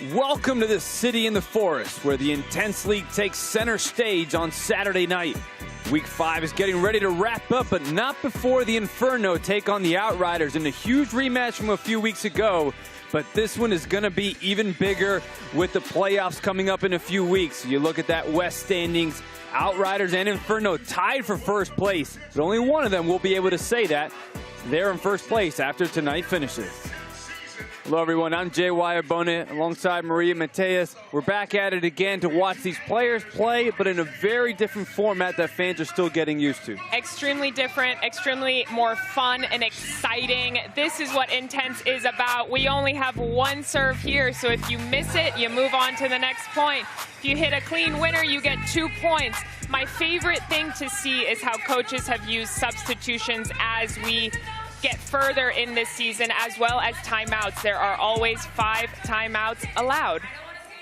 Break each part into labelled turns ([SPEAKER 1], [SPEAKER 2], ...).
[SPEAKER 1] Welcome to the city in the forest, where the Intense League takes center stage on Saturday night. Week 5 is getting ready to wrap up, but not before the Inferno take on the Outriders in a huge rematch from a few weeks ago. But this one is going to be even bigger with the playoffs coming up in a few weeks. You look at that West standings, Outriders and Inferno tied for first place, but only one of them will be able to say that they're in first place after tonight finishes. Hello everyone, I'm Jay Wire-Bonet alongside Maria Mateus. We're back at it again to watch these players play, but in a very different format that fans are still getting used to.
[SPEAKER 2] Extremely different, extremely more fun and exciting. This is what Intense is about. We only have one serve here, so if you miss it, you move on to the next point. If you hit a clean winner, you get 2 points. My favorite thing to see is how coaches have used substitutions as we get further in this season, as well as timeouts. There are always 5 timeouts allowed.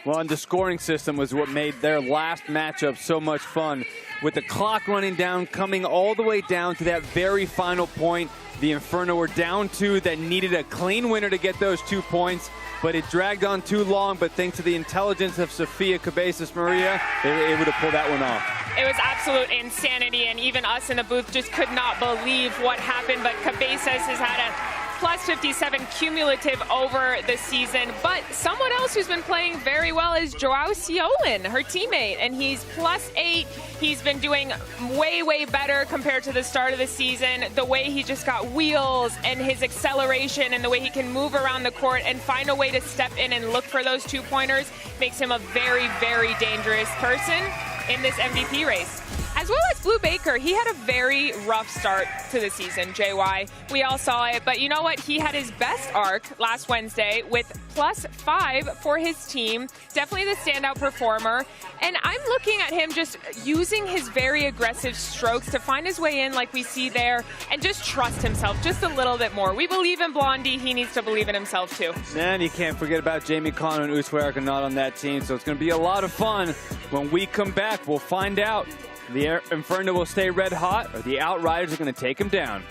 [SPEAKER 1] Well, and the scoring system was what made their last matchup so much fun. With the clock running down, coming all the way down to that very final point, the Inferno were down 2 that needed a clean winner to get those 2 points, but it dragged on too long. But thanks to the intelligence of Sofia Cabezas Maria, they were able to pull that one off.
[SPEAKER 2] It was absolute insanity, and even us in the booth just could not believe what happened. But Cabezas has had a plus 57 cumulative over the season. But someone else who's been playing very well is Joao Ciolin, her teammate, and he's plus 8. He's been doing way, way better compared to the start of the season. The way he just got wheels and his acceleration and the way he can move around the court and find a way to step in and look for those 2-pointers makes him a very, very dangerous person in this MVP race. As well as Blue Baker, he had a very rough start to the season, JY. We all saw it, but you know what? He had his best arc last Wednesday with plus 5 for his team. Definitely the standout performer. And I'm looking at him just using his very aggressive strokes to find his way in like we see there and just trust himself just a little bit more. We believe in Blondie. He needs to believe in himself too.
[SPEAKER 1] And you can't forget about Jamie Connor and Uswaric are not on that team, so it's going to be a lot of fun. When we come back, we'll find out. The Inferno will stay red hot, or the Outriders are going to take him down.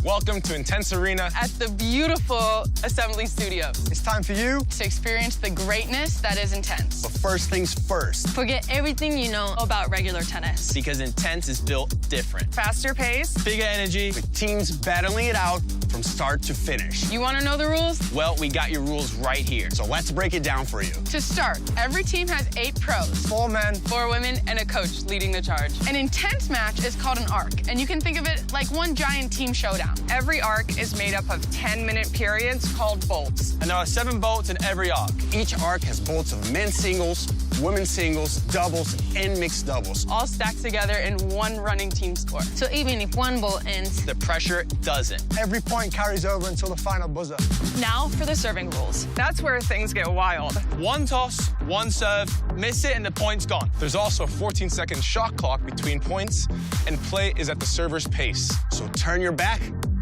[SPEAKER 3] Welcome to Intense Arena
[SPEAKER 4] at the beautiful Assembly Studios.
[SPEAKER 5] It's time for you
[SPEAKER 4] to experience the greatness that is Intense.
[SPEAKER 5] But first things first.
[SPEAKER 4] Forget everything you know about regular tennis.
[SPEAKER 3] Because Intense is built different.
[SPEAKER 4] Faster pace,
[SPEAKER 3] bigger energy,
[SPEAKER 5] with teams battling it out from start to finish.
[SPEAKER 4] You want to know the rules?
[SPEAKER 3] Well, we got your rules right here.
[SPEAKER 5] So let's break it down for you.
[SPEAKER 4] To start, every team has 8 pros.
[SPEAKER 5] 4 men,
[SPEAKER 4] 4 women, and a coach leading the charge. An Intense match is called an arc, and you can think of it like one giant team showdown. Every arc is made up of 10-minute periods called bolts.
[SPEAKER 3] And there are 7 bolts in every arc.
[SPEAKER 5] Each arc has bolts of men's singles, women's singles, doubles, and mixed doubles.
[SPEAKER 4] All stacked together in one running team score. So even if one bolt ends,
[SPEAKER 3] the pressure doesn't.
[SPEAKER 5] Every point carries over until the final buzzer.
[SPEAKER 4] Now for the serving rules. That's where things get wild.
[SPEAKER 3] 1 toss, 1 serve, miss it, and the point's gone. There's also a 14-second shot clock between points, and play is at the server's pace.
[SPEAKER 5] So turn your back,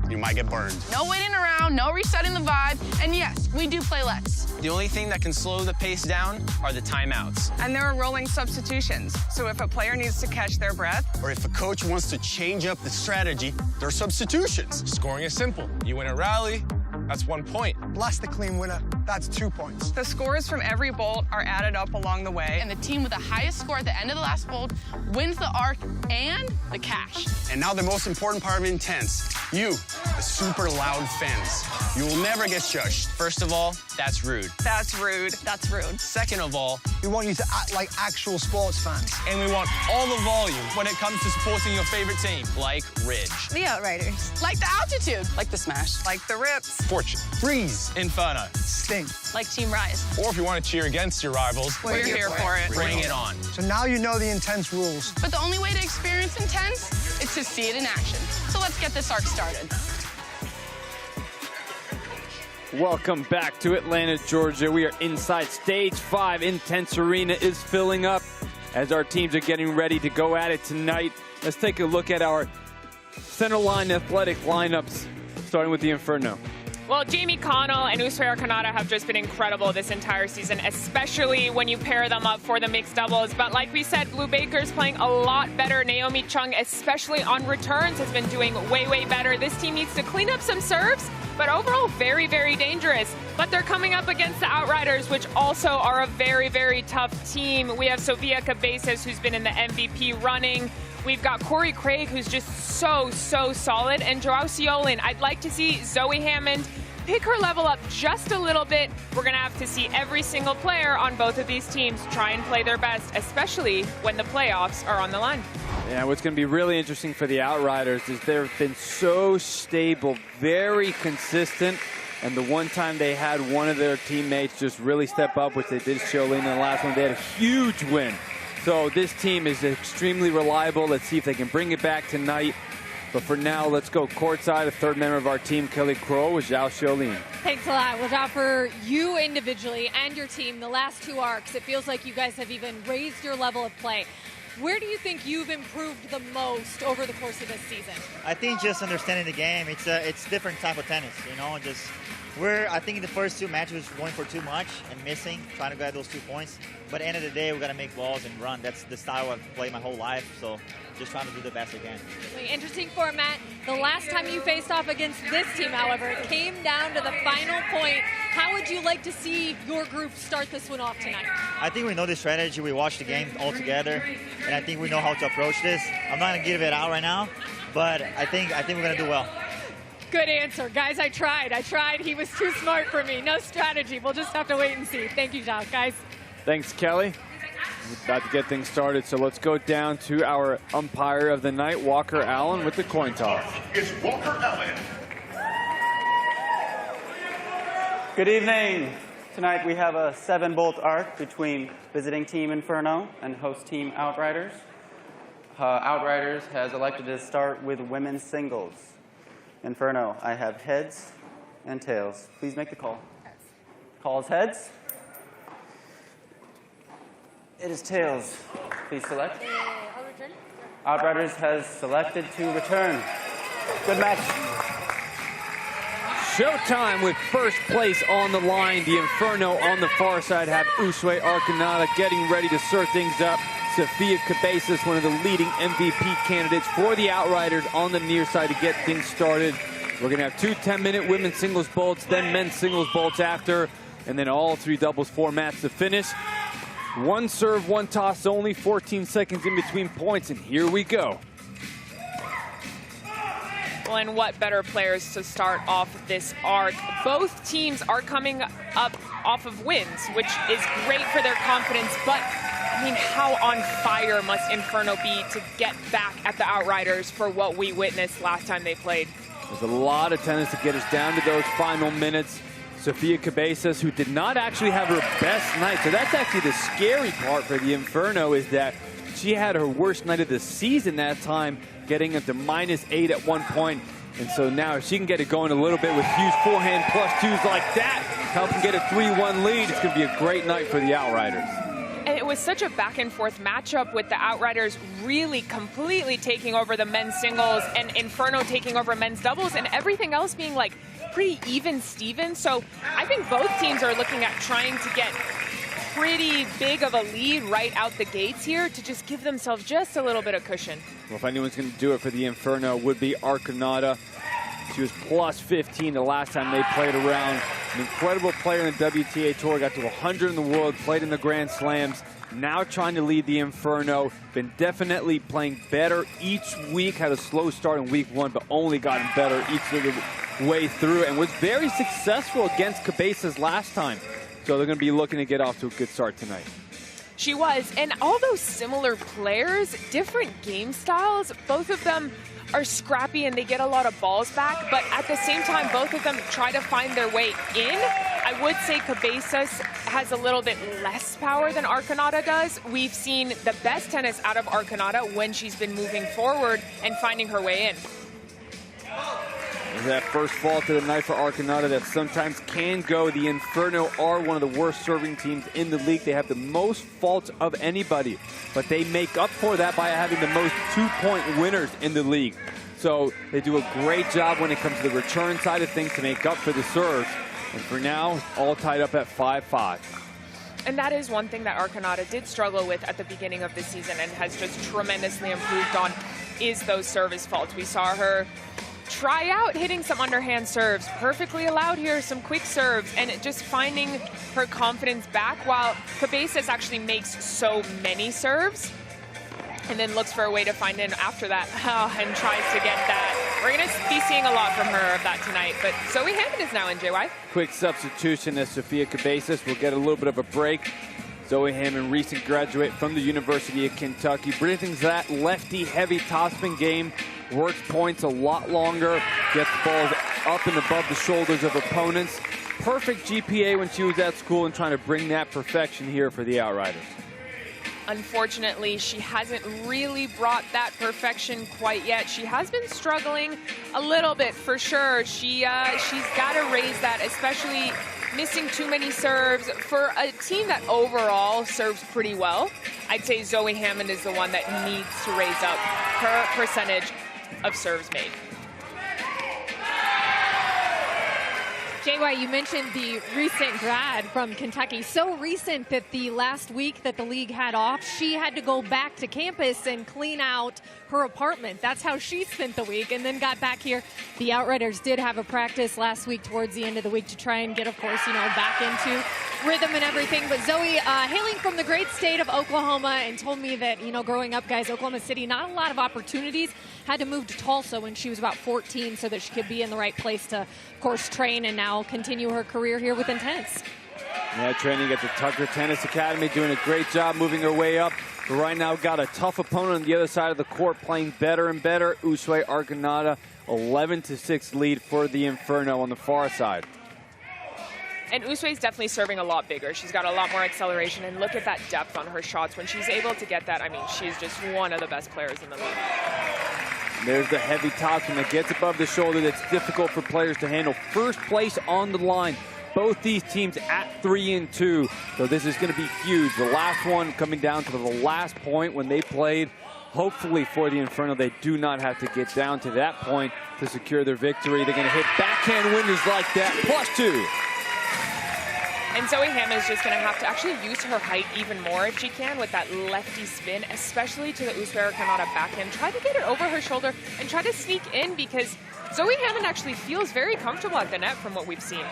[SPEAKER 5] you might get burned.
[SPEAKER 4] No waiting around, no resetting the vibe, and yes, we do play less.
[SPEAKER 3] The only thing that can slow the pace down are the timeouts.
[SPEAKER 6] And there are rolling substitutions, so if a player needs to catch their breath,
[SPEAKER 5] or if a coach wants to change up the strategy, there are substitutions.
[SPEAKER 3] Scoring is simple. You win a rally, that's 1 point.
[SPEAKER 5] Blast the clean winner, that's 2 points.
[SPEAKER 6] the scores from every bolt are added up along the way.
[SPEAKER 4] And the team with the highest score at the end of the last bolt wins the arc and the cash.
[SPEAKER 5] And now the most important part of Intense, you, the super loud fans. You will never get shushed.
[SPEAKER 3] First of all, that's rude.
[SPEAKER 6] That's rude.
[SPEAKER 4] That's rude.
[SPEAKER 3] Second of all,
[SPEAKER 5] we want you to act like actual sports fans.
[SPEAKER 3] And we want all the volume when it comes to supporting your favorite team, like Ridge.
[SPEAKER 7] The Outriders.
[SPEAKER 4] Like the altitude. Like the smash.
[SPEAKER 6] Like the rips.
[SPEAKER 3] Fortune.
[SPEAKER 5] Freeze.
[SPEAKER 3] Inferno.
[SPEAKER 5] Sting.
[SPEAKER 4] Like Team Rise.
[SPEAKER 3] Or if you want to cheer against your rivals,
[SPEAKER 6] We're here for it.
[SPEAKER 3] Bring it on.
[SPEAKER 5] So now you know the Intense rules.
[SPEAKER 4] But the only way to experience Intense is to see it in action. So let's get this arc started.
[SPEAKER 1] Welcome back to Atlanta, Georgia. We are inside Stage 5. Intense Arena is filling up as our teams are getting ready to go at it tonight. Let's take a look at our center line athletic lineups, starting with the Inferno.
[SPEAKER 2] Well, Jamie Connell and Usui Arkanata have just been incredible this entire season, especially when you pair them up for the mixed doubles. But like we said, Blue Baker's playing a lot better. Naomi Chung, especially on returns, has been doing way, way better. This team needs to clean up some serves, but overall very, very dangerous. But they're coming up against the Outriders, which also are a very, very tough team. We have Sofia Cabezas, who's been in the MVP running. We've got Corey Craig, who's just so solid, and Joao Ciolin. I'd like to see Zoe Hammond pick her level up just a little bit. We're going to have to see every single player on both of these teams try and play their best, especially when the playoffs are on the line.
[SPEAKER 1] Yeah, what's going to be really interesting for the Outriders is they've been so stable, very consistent, and the one time they had one of their teammates just really step up, which they did Ciolin in the last one, they had a huge win. So this team is extremely reliable. Let's see if they can bring it back tonight. But for now, let's go courtside. A third member of our team, Kelly Crow, with Joao Ciolin.
[SPEAKER 7] Thanks a lot. Well, Joao, for you individually and your team, the last two arcs, it feels like you guys have even raised your level of play. Where do you think you've improved the most over the course of this season?
[SPEAKER 8] I think just understanding the game. It's different type of tennis, you know. I think in the first two matches we're going for too much and missing, trying to get those 2 points. But at the end of the day, we got to make balls and run. That's the style I've played my whole life. So just trying to do the best again.
[SPEAKER 7] Interesting format. The last time you faced off against this team, however, it came down to the final point. How would you like to see your group start this one off tonight?
[SPEAKER 8] I think we know the strategy. We watched the game all together, and I think we know how to approach this. I'm not going to give it out right now, but I think we're going to do well.
[SPEAKER 7] Good answer. Guys, I tried. He was too smart for me. No strategy. We'll just have to wait and see. Thank you, Joao. Guys.
[SPEAKER 1] Thanks, Kelly. We're about to get things started, so let's go down to our umpire of the night, Walker Allen, with the coin toss.
[SPEAKER 9] It's Walker Allen.
[SPEAKER 10] Good evening. Tonight we have a 7-bolt arc between visiting team Inferno and host team Outriders. Outriders has elected to start with women's singles. Inferno, I have heads and tails. Please make the call. Call is heads. It is tails. Please select. Outriders has selected to return. Good match.
[SPEAKER 1] Showtime with first place on the line. The Inferno on the far side have Usui Arkanata getting ready to stir things up. Sofia Cabezas, one of the leading MVP candidates for the Outriders, on the near side to get things started. We're going to have 2 10-minute women's singles bolts, then men's singles bolts after, and then all 3 doubles formats to finish. 1 serve, 1 toss, only 14 seconds in between points, and here we go.
[SPEAKER 2] Well, and what better players to start off this arc? Both teams are coming up off of wins, which is great for their confidence, but I mean, how on fire must Inferno be to get back at the Outriders for what we witnessed last time they played?
[SPEAKER 1] There's a lot of tennis to get us down to those final minutes. Sofia Cabezas, who did not actually have her best night. So that's actually the scary part for the Inferno, is that she had her worst night of the season that time, getting up to -8 at one point. And so now if she can get it going a little bit with huge forehand +2s like that, help them get a 3-1 lead, it's going to be a great night for the Outriders.
[SPEAKER 2] And it was such a back and forth matchup, with the Outriders really completely taking over the men's singles and Inferno taking over men's doubles, and everything else being like pretty even Steven. So I think both teams are looking at trying to get pretty big of a lead right out the gates here to just give themselves just a little bit of cushion.
[SPEAKER 1] Well, if anyone's going to do it for the Inferno, it would be Arkanata. She was +15 the last time they played around. An incredible player in the WTA Tour, got to 100 in the world, played in the Grand Slams. Now trying to lead the Inferno. Been definitely playing better each week. Had a slow start in week 1, but only gotten better each of the way through, and was very successful against Cabezas last time. So they're going to be looking to get off to a good start tonight.
[SPEAKER 2] She was, and all those similar players, different game styles, both of them are scrappy and they get a lot of balls back, but at the same time, both of them try to find their way in. I would say Cabezas has a little bit less power than Arkanata does. We've seen the best tennis out of Arkanata when she's been moving forward and finding her way in.
[SPEAKER 1] That first fault of the night for Arkanata that sometimes can go. The Inferno are one of the worst serving teams in the league. They have the most faults of anybody, but they make up for that by having the most 2-point winners in the league. So they do a great job when it comes to the return side of things to make up for the serves. And for now, all tied up at 5-5.
[SPEAKER 2] And that is one thing that Arconada did struggle with at the beginning of the season and has just tremendously improved on, is those service faults. We saw her try out hitting some underhand serves, perfectly allowed here, some quick serves, and just finding her confidence back, while Cabezas actually makes so many serves and then looks for a way to find in after that and tries to get that. We're going to be seeing a lot from her of that tonight, but Zoe Hammond is now in, JY.
[SPEAKER 1] Quick substitution as Sofia Cabezas will get a little bit of a break. Zoe Hammond, recent graduate from the University of Kentucky, brings that lefty-heavy topspin game, works points a lot longer, gets balls up and above the shoulders of opponents. Perfect GPA when she was at school and trying to bring that perfection here for the Outriders.
[SPEAKER 2] Unfortunately, she hasn't really brought that perfection quite yet. She has been struggling a little bit for sure. She's got to raise that, especially missing too many serves. For a team that overall serves pretty well, I'd say Zoe Hammond is the one that needs to raise up her percentage of serves made.
[SPEAKER 7] JY, you mentioned the recent grad from Kentucky. So recent that the last week that the league had off, she had to go back to campus and clean out her apartment. That's how she spent the week, and then got back here. The Outriders did have a practice last week towards the end of the week to try and get, of course, back into rhythm and everything. But Zoe, hailing from the great state of Oklahoma, and told me that, growing up, guys, Oklahoma City, not a lot of opportunities. Had to move to Tulsa when she was about 14 so that she could be in the right place to, of course, train and now continue her career here with Intense.
[SPEAKER 1] Yeah, training at the Tucker Tennis Academy, doing a great job moving her way up. But right now, got a tough opponent on the other side of the court, playing better and better. Uswe Arconada, 11-6 lead for the Inferno on the far side.
[SPEAKER 2] And Uswe's definitely serving a lot bigger. She's got a lot more acceleration, and look at that depth on her shots. When she's able to get that, I mean, she's just one of the best players in the league.
[SPEAKER 1] There's the heavy topspin that gets above the shoulder. That's difficult for players to handle. First place on the line. Both these teams at 3-2. So this is going to be huge. The last one coming down to the last point when they played. Hopefully for the Inferno, they do not have to get down to that point to secure their victory. They're going to hit backhand winners like that. +2.
[SPEAKER 2] And Zoe Hammond is just going to have to actually use her height even more if she can with that lefty spin, especially to the Uswe Arconada backhand. Try to get it over her shoulder and try to sneak in, because Zoe Hammond actually feels very comfortable at the net from what we've seen.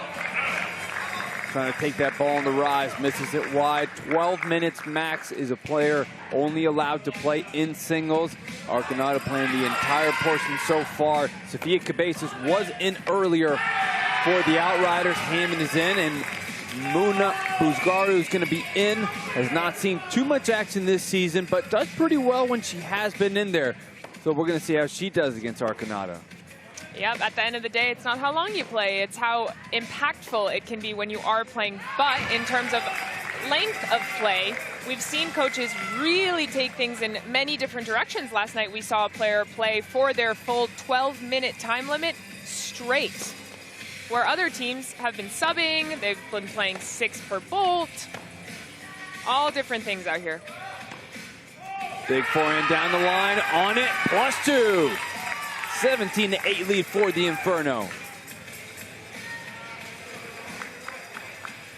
[SPEAKER 1] Trying to take that ball on the rise, misses it wide. 12 minutes max is a player only allowed to play in singles. Arconada playing the entire portion so far. Sofia Cabezas was in earlier for the Outriders. Hammond is in, and Muna Buzgaru is going to be in. Has not seen too much action this season, but does pretty well when she has been in there. So we're going to see how she does against Arconada.
[SPEAKER 2] Yep, at the end of the day, it's not how long you play, it's how impactful it can be when you are playing. But in terms of length of play, we've seen coaches really take things in many different directions. Last night we saw a player play for their full 12-minute time limit straight, where other teams have been subbing, they've been playing 6 per bolt. All different things out here.
[SPEAKER 1] Big forehand down the line, on it, +2. 17-8 lead for the Inferno.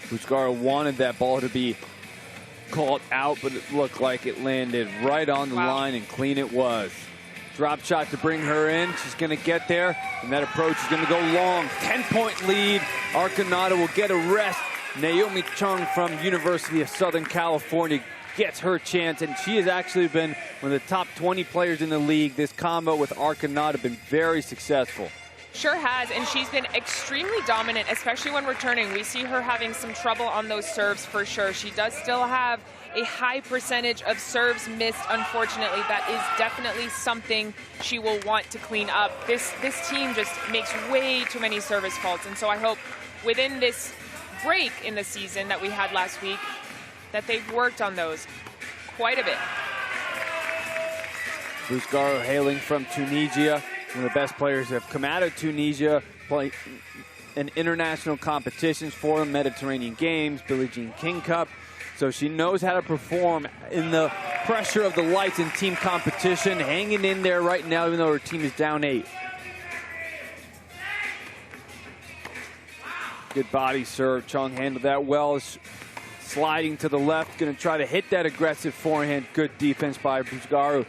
[SPEAKER 1] Buzgaru wanted that ball to be called out, but it looked like it landed right on the line, and clean it was. Drop shot to bring her in. She's going to get there, and that approach is going to go long. 10-point lead. Arconada will get a rest. Naomi Chung from University of Southern California gets her chance, and she has actually been one of the top 20 players in the league. This combo with Arconada been very successful.
[SPEAKER 2] Sure has, and she's been extremely dominant, especially when returning. We see her having some trouble on those serves for sure. She does still have a high percentage of serves missed, unfortunately. That is definitely something she will want to clean up. This team just makes way too many service faults, and so I hope within this break in the season that we had last week that they've worked on those quite a bit.
[SPEAKER 1] Buzgaru hailing from Tunisia, one of the best players that have come out of Tunisia, playing in international competitions for the Mediterranean Games, Billie Jean King Cup. So she knows how to perform in the pressure of the lights in team competition, hanging in there right now, even though her team is down 8. Good body serve. Chung handled that well. Sliding to the left, going to try to hit that aggressive forehand. Good defense by Buzgaru.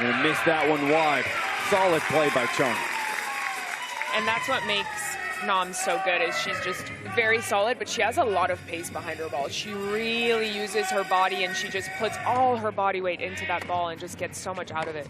[SPEAKER 1] Going to miss that one wide. Solid play by Chung.
[SPEAKER 2] And that's what makes Nam so good, is she's just very solid, but she has a lot of pace behind her ball. She really uses her body, and she just puts all her body weight into that ball and just gets so much out of it.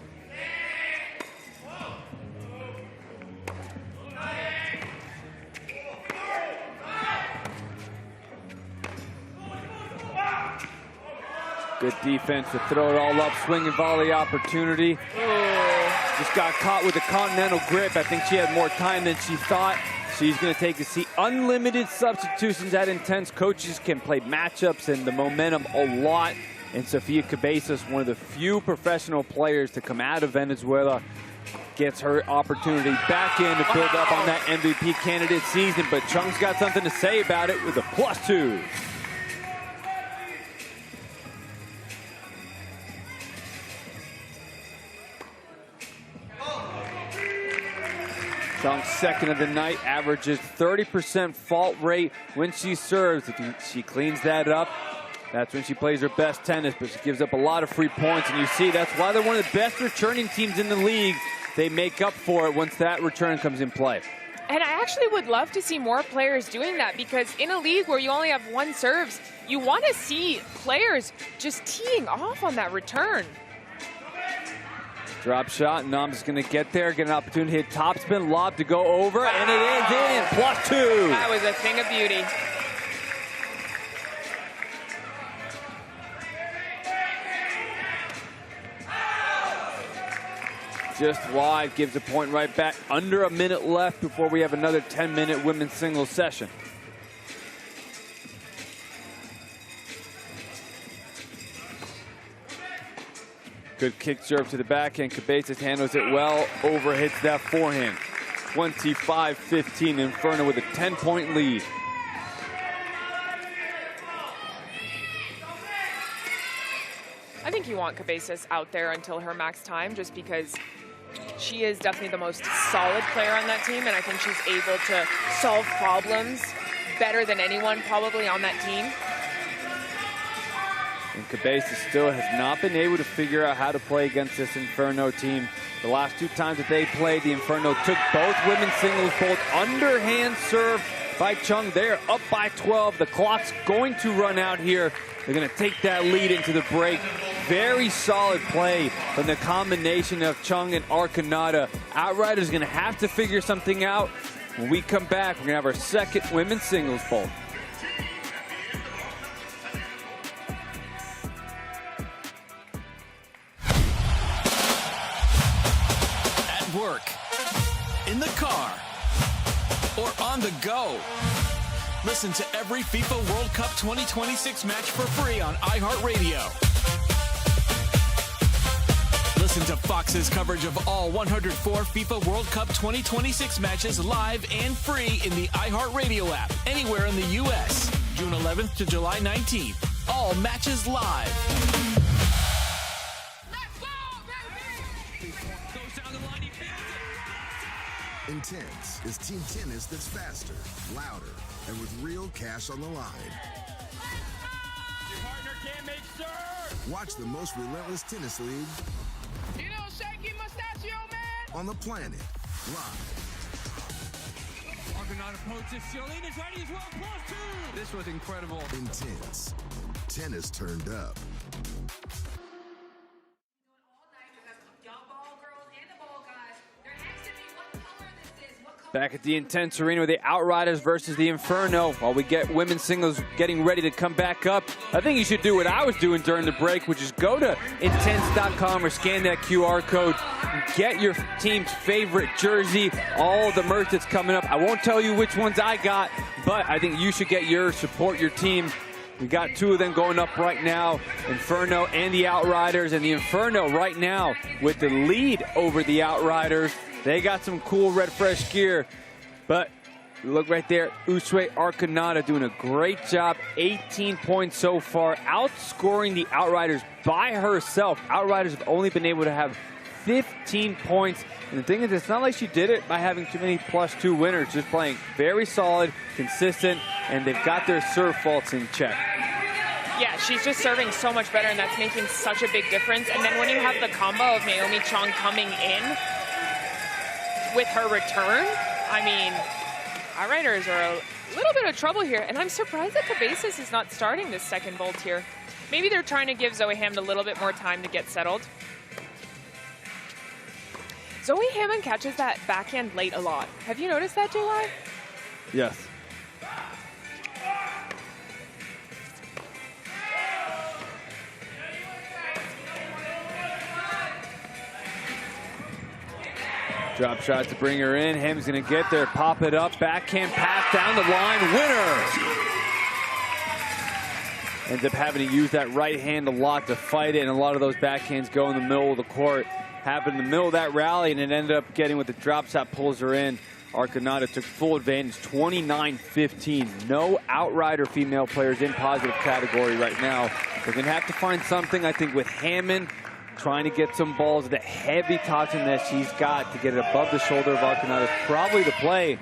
[SPEAKER 1] Good defense to throw it all up. Swing and volley opportunity. Just got caught with a continental grip. I think she had more time than she thought. She's going to take a seat. Unlimited substitutions at Intense. Coaches can play matchups and the momentum a lot. And Sofia Cabezas, one of the few professional players to come out of Venezuela, gets her opportunity back in to build up on that MVP candidate season. But Chung's got something to say about it with a +2. Chung's second of the night, averages 30% fault rate when she serves. If she cleans that up, that's when she plays her best tennis, but she gives up a lot of free points, and you see that's why they're one of the best returning teams in the league. They make up for it once that return comes in play.
[SPEAKER 2] And I actually would love to see more players doing that, because in a league where you only have 1 serves, you want to see players just teeing off on that return.
[SPEAKER 1] Drop shot, Nam's going to get there, get an opportunity to hit topspin, lob to go over, and it is in, +2.
[SPEAKER 2] That was a thing of beauty.
[SPEAKER 1] Just wide, gives a point right back. Under a minute left before we have another 10-minute women's singles session. Good kick serve to the backhand. Cabezas handles it well. Overhits that forehand. 25-15. Inferno with a 10-point lead.
[SPEAKER 2] I think you want Cabezas out there until her max time, just because she is definitely the most solid player on that team, and I think she's able to solve problems better than anyone probably on that team.
[SPEAKER 1] And Cabezas still has not been able to figure out how to play against this Inferno team. The last 2 times that they played, the Inferno took both women's singles, both underhand serve by Chung. They're up by 12. The clock's going to run out here. They're going to take that lead into the break. Very solid play from the combination of Chung and Arcanada. Outriders going to have to figure something out. When we come back, we're going to have our second women's singles bowl.
[SPEAKER 9] Work, in the car, or on the go. Listen to every FIFA World Cup 2026 match for free on iHeartRadio. Listen to Fox's coverage of all 104 FIFA World Cup 2026 matches live and free in the iHeartRadio app, anywhere in the U.S. June 11th to July 19th. All matches live.
[SPEAKER 11] Intense is team tennis that's faster, louder, and with real cash on the line.
[SPEAKER 12] Your partner can't make serve.
[SPEAKER 11] Watch the most relentless tennis league.
[SPEAKER 12] You know, shaky mustachio man.
[SPEAKER 11] On the planet, live.
[SPEAKER 12] Argonaut approaches. Ciolina is ready as well. +2.
[SPEAKER 9] This was incredible.
[SPEAKER 11] Intense. Tennis turned up.
[SPEAKER 1] Back at the Intense Arena with the Outriders versus the Inferno. While we get women's singles getting ready to come back up, I think you should do what I was doing during the break, which is go to intense.com or scan that QR code and get your team's favorite jersey, all the merch that's coming up. I won't tell you which ones I got, but I think you should get yours, support your team. We got 2 of them going up right now, Inferno and the Outriders, and the Inferno right now with the lead over the Outriders. They got some cool red fresh gear, but Look right there, Usue Arconada doing a great job. 18 points so far, outscoring the Outriders by herself. Outriders have only been able to have 15 points. And the thing is, it's not like she did it by having too many +2 winners, just playing very solid, consistent, and they've got their serve faults in check.
[SPEAKER 2] Yeah, she's just serving so much better, and that's making such a big difference. And then when you have the combo of Naomi Chong coming in with her return, I mean, Outriders are a little bit of trouble here. And I'm surprised that Cabezas is not starting this second bolt here. Maybe they're trying to give Zoe Hammond a little bit more time to get settled. Zoe Hammond catches that backhand late a lot. Have you noticed that, JY?
[SPEAKER 1] Yes. Drop shot to bring her in. Hammond's going to get there, pop it up, backhand pass down the line, winner! Ends up having to use that right hand a lot to fight it, and a lot of those backhands go in the middle of the court. Happened in the middle of that rally, and it ended up getting with the drop shot, pulls her in. Arconada took full advantage, 29-15. No Outrider female players in positive category right now. They're going to have to find something, I think, with Hammond trying to get some balls. The heavy tossing that she's got to get it above the shoulder of Arconada is probably the play.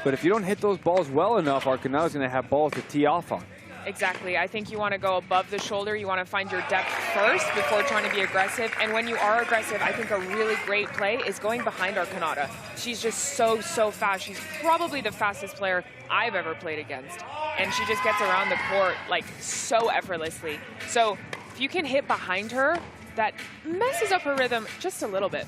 [SPEAKER 1] But if you don't hit those balls well enough, Arconada's going to have balls to tee off on.
[SPEAKER 2] Exactly. I think you want to go above the shoulder. You want to find your depth first before trying to be aggressive. And when you are aggressive, I think a really great play is going behind Arconada. She's just so fast. She's probably the fastest player I've ever played against. And she just gets around the court like so effortlessly. So if you can hit behind her, that messes up her rhythm just a little bit.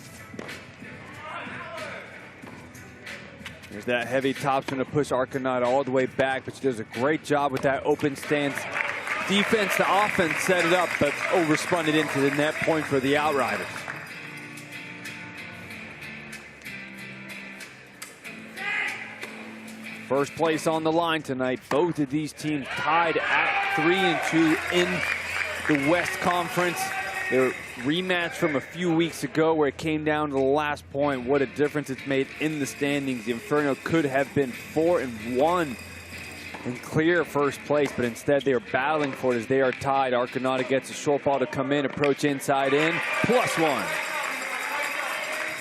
[SPEAKER 1] There's that heavy topspin to push Arconada all the way back, but she does a great job with that open stance. Defense to offense set it up, but overspun it into the net, point for the Outriders. First place on the line tonight. Both of these teams tied at 3-2 in the West Conference. Their rematch from a few weeks ago where it came down to the last point. What a difference it's made in the standings. The Inferno could have been 4-1 and clear first place, but instead they are battling for it as they are tied. Arconada gets a short ball to come in, approach inside in, +1.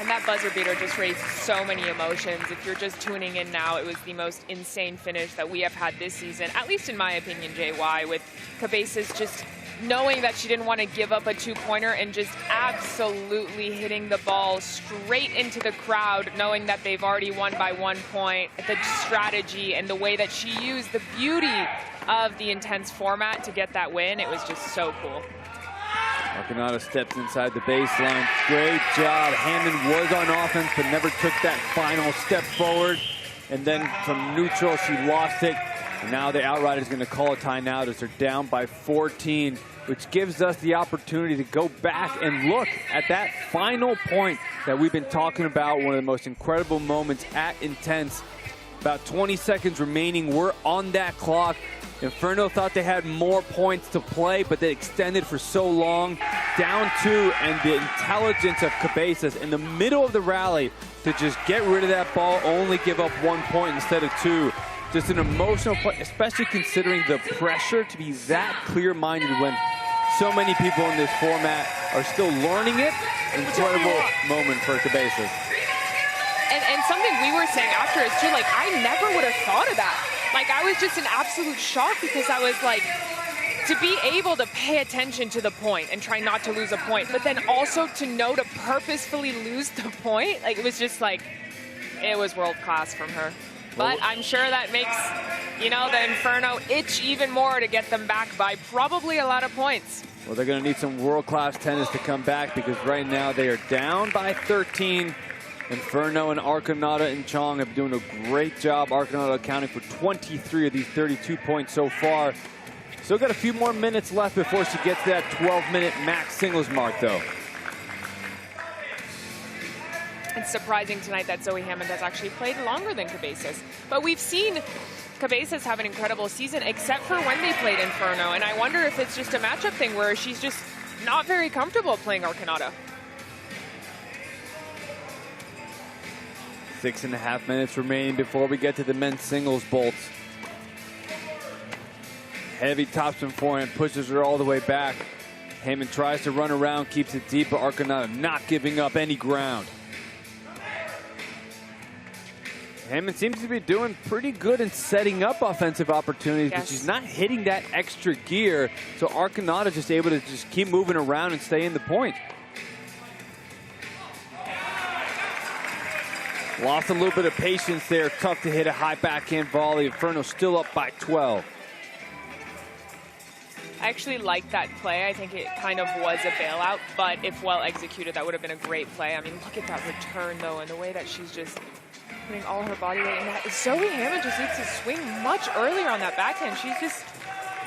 [SPEAKER 2] And that buzzer beater just raised so many emotions. If you're just tuning in now, it was the most insane finish that we have had this season, at least in my opinion, JY, with Cabezas just knowing that she didn't want to give up a two-pointer and just absolutely hitting the ball straight into the crowd, knowing that they've already won by 1 point. The strategy and the way that she used the beauty of the intense format to get that win, it was just so cool.
[SPEAKER 1] Arconada steps inside the baseline. Great job. Hammond was on offense, but never took that final step forward. And then from neutral, she lost it. And now the Outriders going to call a timeout as they're down by 14, which gives us the opportunity to go back and look at that final point that we've been talking about, one of the most incredible moments at Intense. About 20 seconds remaining. We're on that clock. Inferno thought they had more points to play, but they extended for so long. Down 2, and the intelligence of Cabezas in the middle of the rally to just get rid of that ball, only give up 1 point instead of 2. Just an emotional play, especially considering the pressure to be that clear-minded when so many people in this format are still learning it. Incredible moment for Cabezas.
[SPEAKER 2] And something we were saying after is too, like, I never would have thought of that. Like, I was just in absolute shock because I was like, to be able to pay attention to the point and try not to lose a point, but then also to know to purposefully lose the point, like, it was just like, it was world class from her. But I'm sure that makes, you know, the Inferno itch even more to get them back by probably a lot of points.
[SPEAKER 1] Well, they're going to need some world-class tennis to come back because right now they are down by 13. Inferno and Arconada and Chong have been doing a great job. Arconada accounting for 23 of these 32 points so far. Still got a few more minutes left before she gets to that 12-minute max singles mark, though.
[SPEAKER 2] It's surprising tonight that Zoe Hammond has actually played longer than Cabezas. But we've seen Cabezas have an incredible season, except for when they played Inferno. And I wonder if it's just a matchup thing where she's just not very comfortable playing Arconada.
[SPEAKER 1] 6.5 minutes remaining before we get to the men's singles bolts. Heavy topspin forehand pushes her all the way back. Heyman tries to run around, keeps it deep, but Arconada not giving up any ground. Heyman seems to be doing pretty good in setting up offensive opportunities, but she's not hitting that extra gear, so Arconada just able to just keep moving around and stay in the point. Lost a little bit of patience there. Tough to hit a high backhand volley. Inferno still up by 12.
[SPEAKER 2] I actually like that play. I think it kind of was a bailout, but if well executed, that would have been a great play. I mean, look at that return, though, and the way that she's just putting all her body weight in that. Zoe Hammond just needs to swing much earlier on that backhand. She's just,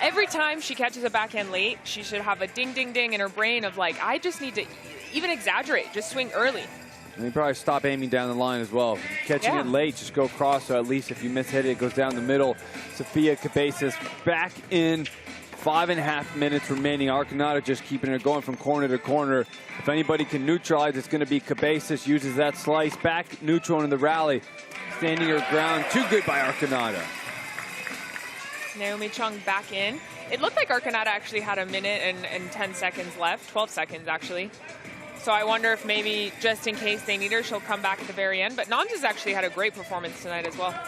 [SPEAKER 2] every time she catches a backhand late, she should have a ding, ding, ding in her brain of like, I just need to even exaggerate, just swing early.
[SPEAKER 1] And you probably stop aiming down the line as well. Catching it late, just go across, so at least if you miss hit it, it goes down the middle. Sofia Cabezas back in. 5.5 minutes remaining. Arconada just keeping it going from corner to corner. If anybody can neutralize, it's going to be Cabezas. Uses that slice back neutral in the rally. Standing her ground. Too good by Arconada.
[SPEAKER 2] Naomi Chung back in. It looked like Arconada actually had a minute and 10 seconds left. 12 seconds, actually. So I wonder if maybe just in case they need her, she'll come back at the very end. But Nams has actually had a great performance tonight as well.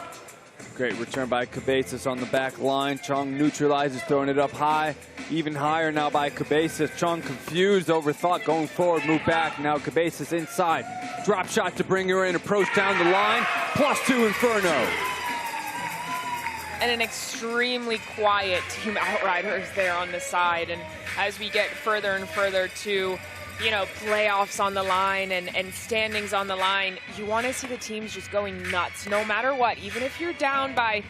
[SPEAKER 1] Great return by Cabezas on the back line. Chung neutralizes, throwing it up high. Even higher now by Cabezas. Chung confused, overthought, going forward, move back. Now Cabezas inside. Drop shot to bring her in. Approach down the line. +2 Inferno.
[SPEAKER 2] And an extremely quiet team Outriders there on the side. And as we get further and further to, you know, playoffs on the line and standings on the line, you want to see the teams just going nuts no matter what. Even if you're down by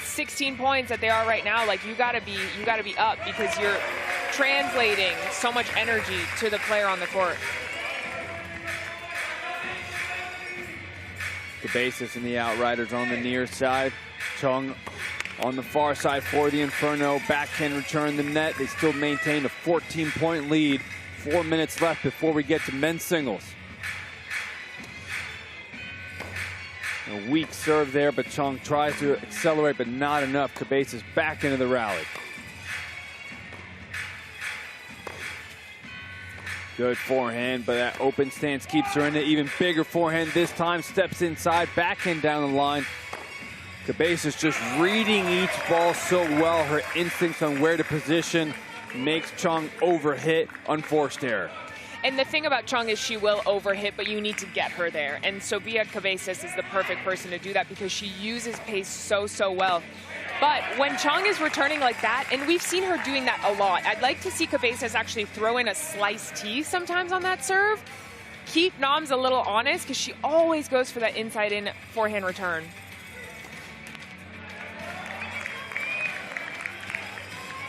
[SPEAKER 2] 16 points that they are right now, like you gotta be up because you're translating so much energy to the player on the court.
[SPEAKER 1] Cabezas and the Outriders on the near side. Chung on the far side for the Inferno. Backhand return the net. They still maintain a 14-point lead. 4 minutes left before we get to men's singles. A weak serve there, but Chung tries to accelerate, but not enough. Cabezas back into the rally. Good forehand, but that open stance keeps her in it. Even bigger forehand this time. Steps inside, backhand down the line. Cabezas just reading each ball so well. Her instincts on where to position makes Chung overhit, unforced error.
[SPEAKER 2] And the thing about Chung is she will overhit, but you need to get her there. And Sofia Cabezas is the perfect person to do that because she uses pace so well. But when Chung is returning like that, and we've seen her doing that a lot, I'd like to see Cabezas actually throw in a sliced tee sometimes on that serve. Keep Nams a little honest because she always goes for that inside-in forehand return.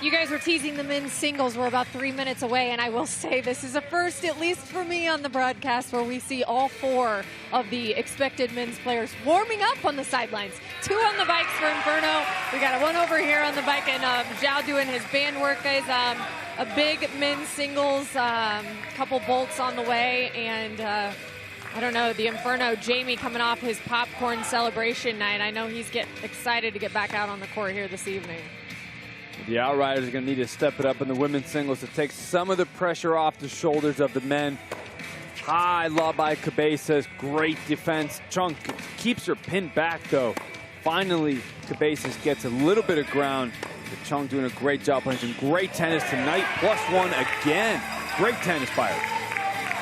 [SPEAKER 7] You guys were teasing the men's singles. We're about 3 minutes away, and I will say this is a first, at least for me, on the broadcast where we see all 4 of the expected men's players warming up on the sidelines. 2 on the bikes for Inferno. We got one over here on the bike, and Zhao doing his band work, guys. A big men's singles, couple bolts on the way, and I don't know, the Inferno, Jamie coming off his popcorn celebration night. I know he's getting excited to get back out on the court here this evening.
[SPEAKER 1] The Outriders are going to need to step it up in the women's singles to take some of the pressure off the shoulders of the men. High lob by Cabezas. Great defense. Chung keeps her pinned back, though. Finally, Cabezas gets a little bit of ground. But Chung doing a great job playing some great tennis tonight. +1 again. Great tennis by her.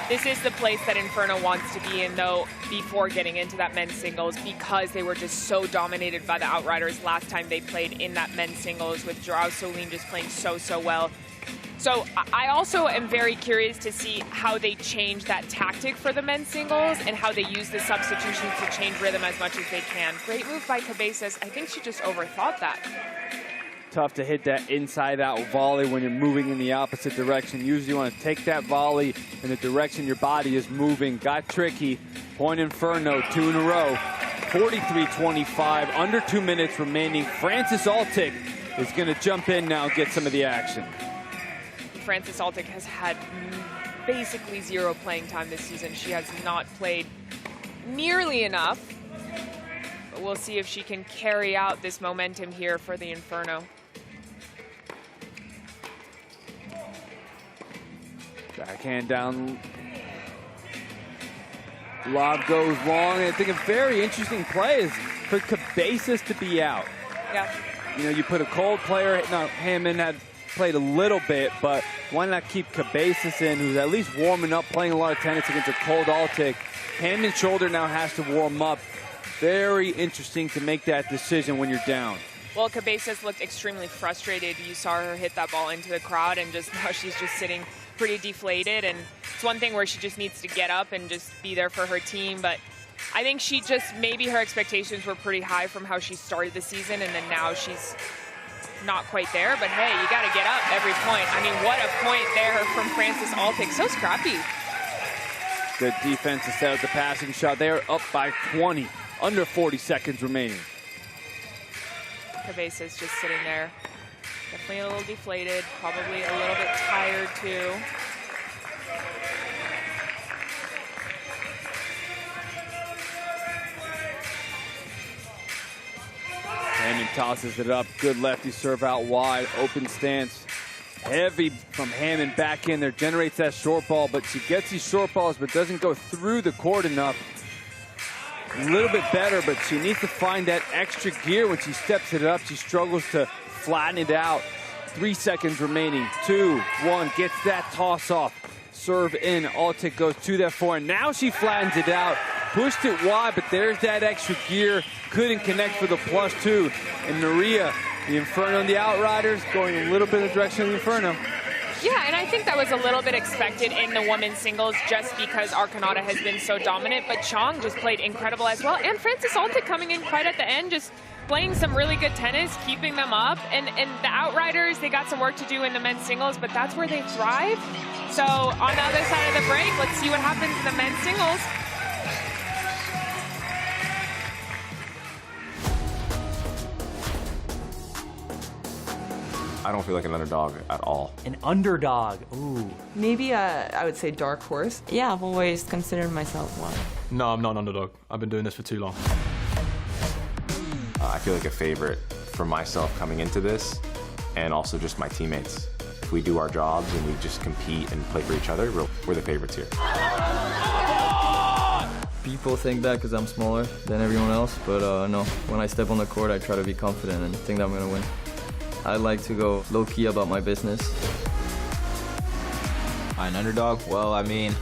[SPEAKER 2] This is the place that Inferno wants to be in, though, before getting into that men's singles, because they were just so dominated by the Outriders last time they played in that men's singles, with Joao Solim just playing so well. So I also am very curious to see how they change that tactic for the men's singles and how they use the substitutions to change rhythm as much as they can. Great move by Cabezas. I think she just overthought that.
[SPEAKER 1] Tough to hit that inside-out volley when you're moving in the opposite direction. Usually you want to take that volley in the direction your body is moving. Got tricky. Point Inferno, 2 in a row. 43-25, under 2 minutes remaining. Frances Altic is going to jump in now and get some of the action.
[SPEAKER 2] Frances Altic has had basically 0 playing time this season. She has not played nearly enough. But we'll see if she can carry out this momentum here for the Inferno.
[SPEAKER 1] Backhand down. Lob goes long. And I think a very interesting play is for Cabezas to be out.
[SPEAKER 2] Yeah.
[SPEAKER 1] You know, you put a cold player. Now, Hammond had played a little bit, but why not keep Cabezas in, who's at least warming up, playing a lot of tennis against a cold Altic. Hammond's shoulder now has to warm up. Very interesting to make that decision when you're down.
[SPEAKER 2] Well, Cabezas looked extremely frustrated. You saw her hit that ball into the crowd, and just now she's just sitting pretty deflated. And it's one thing where she just needs to get up and just be there for her team. But I think she just, maybe her expectations were pretty high from how she started the season, and then now she's not quite there. But hey, you got to get up every point. I mean, what a point there from Frances Altic. So scrappy.
[SPEAKER 1] Good defense to set up the passing shot. They are up by 20, under 40 seconds remaining.
[SPEAKER 2] Cabezas just sitting there. Definitely a little deflated, probably a little bit tired too.
[SPEAKER 1] Hammond tosses it up. Good lefty serve out wide. Open stance. Heavy from Hammond back in there. Generates that short ball, but she gets these short balls, but doesn't go through the court enough. A little bit better, but she needs to find that extra gear when she steps it up. She struggles to flatten it out. 3 seconds remaining. 2, 1, gets that toss off. Serve in. Altic goes to that forehand. Now she flattens it out. Pushed it wide, but there's that extra gear. Couldn't connect for the +2. And Maria, the Inferno and the Outriders, going a little bit in the direction of the Inferno.
[SPEAKER 2] Yeah, and I think that was a little bit expected in the women's singles just because Arconada has been so dominant, but Chong just played incredible as well. And Frances Altic coming in right at the end, just playing some really good tennis, keeping them up. And the Outriders, they got some work to do in the men's singles, but that's where they thrive. So on the other side of the break, let's see what happens in the men's singles.
[SPEAKER 13] I don't feel like an underdog at all.
[SPEAKER 14] An underdog, ooh.
[SPEAKER 15] Maybe I would say dark horse.
[SPEAKER 16] Yeah, I've always considered myself one.
[SPEAKER 17] No, I'm not an underdog. I've been doing this for too long.
[SPEAKER 13] I feel like a favorite for myself coming into this, and also just my teammates. If we do our jobs and we just compete and play for each other, we're the favorites here.
[SPEAKER 18] People think that because I'm smaller than everyone else, but no. When I step on the court, I try to be confident and think that I'm going to win. I like to go low-key about my business.
[SPEAKER 19] An underdog? Well, I mean,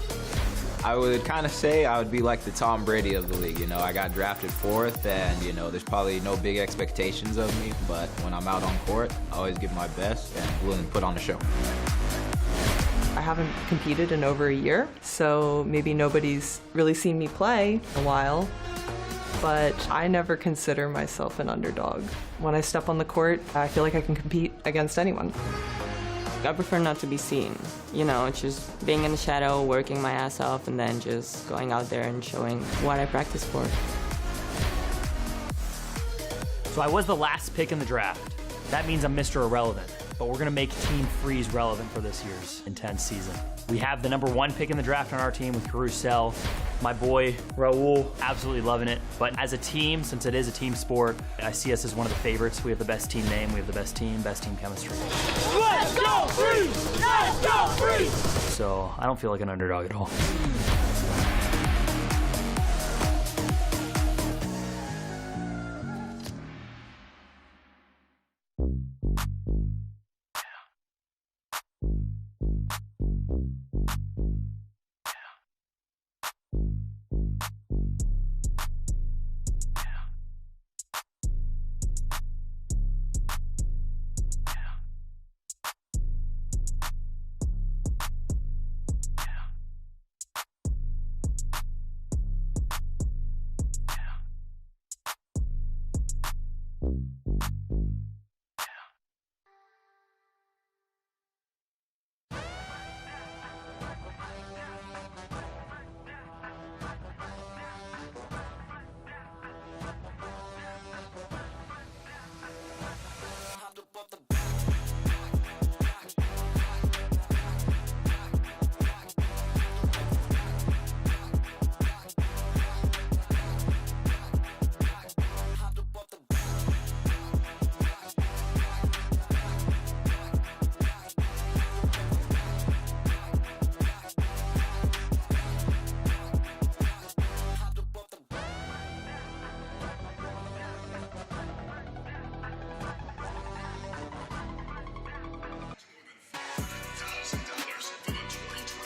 [SPEAKER 19] I would kind of say I would be like the Tom Brady of the league. You know, I got drafted 4th, and, you know, there's probably no big expectations of me, but when I'm out on court, I always give my best and willing to put on a show.
[SPEAKER 15] I haven't competed in over a year, so maybe nobody's really seen me play in a while. But I never consider myself an underdog. When I step on the court, I feel like I can compete against anyone.
[SPEAKER 16] I prefer not to be seen. You know, just being in the shadow, working my ass off, and then just going out there and showing what I practice for.
[SPEAKER 14] So I was the last pick in the draft. That means I'm Mr. Irrelevant, but we're gonna make Team Freeze relevant for this year's Intense season. We have the #1 pick in the draft on our team with Carousel. My boy, Raul, absolutely loving it. But as a team, since it is a team sport, I see us as one of the favorites. We have the best team name, we have the best team chemistry.
[SPEAKER 12] Let's go Freeze! Let's go Freeze!
[SPEAKER 14] So I don't feel like an underdog at all.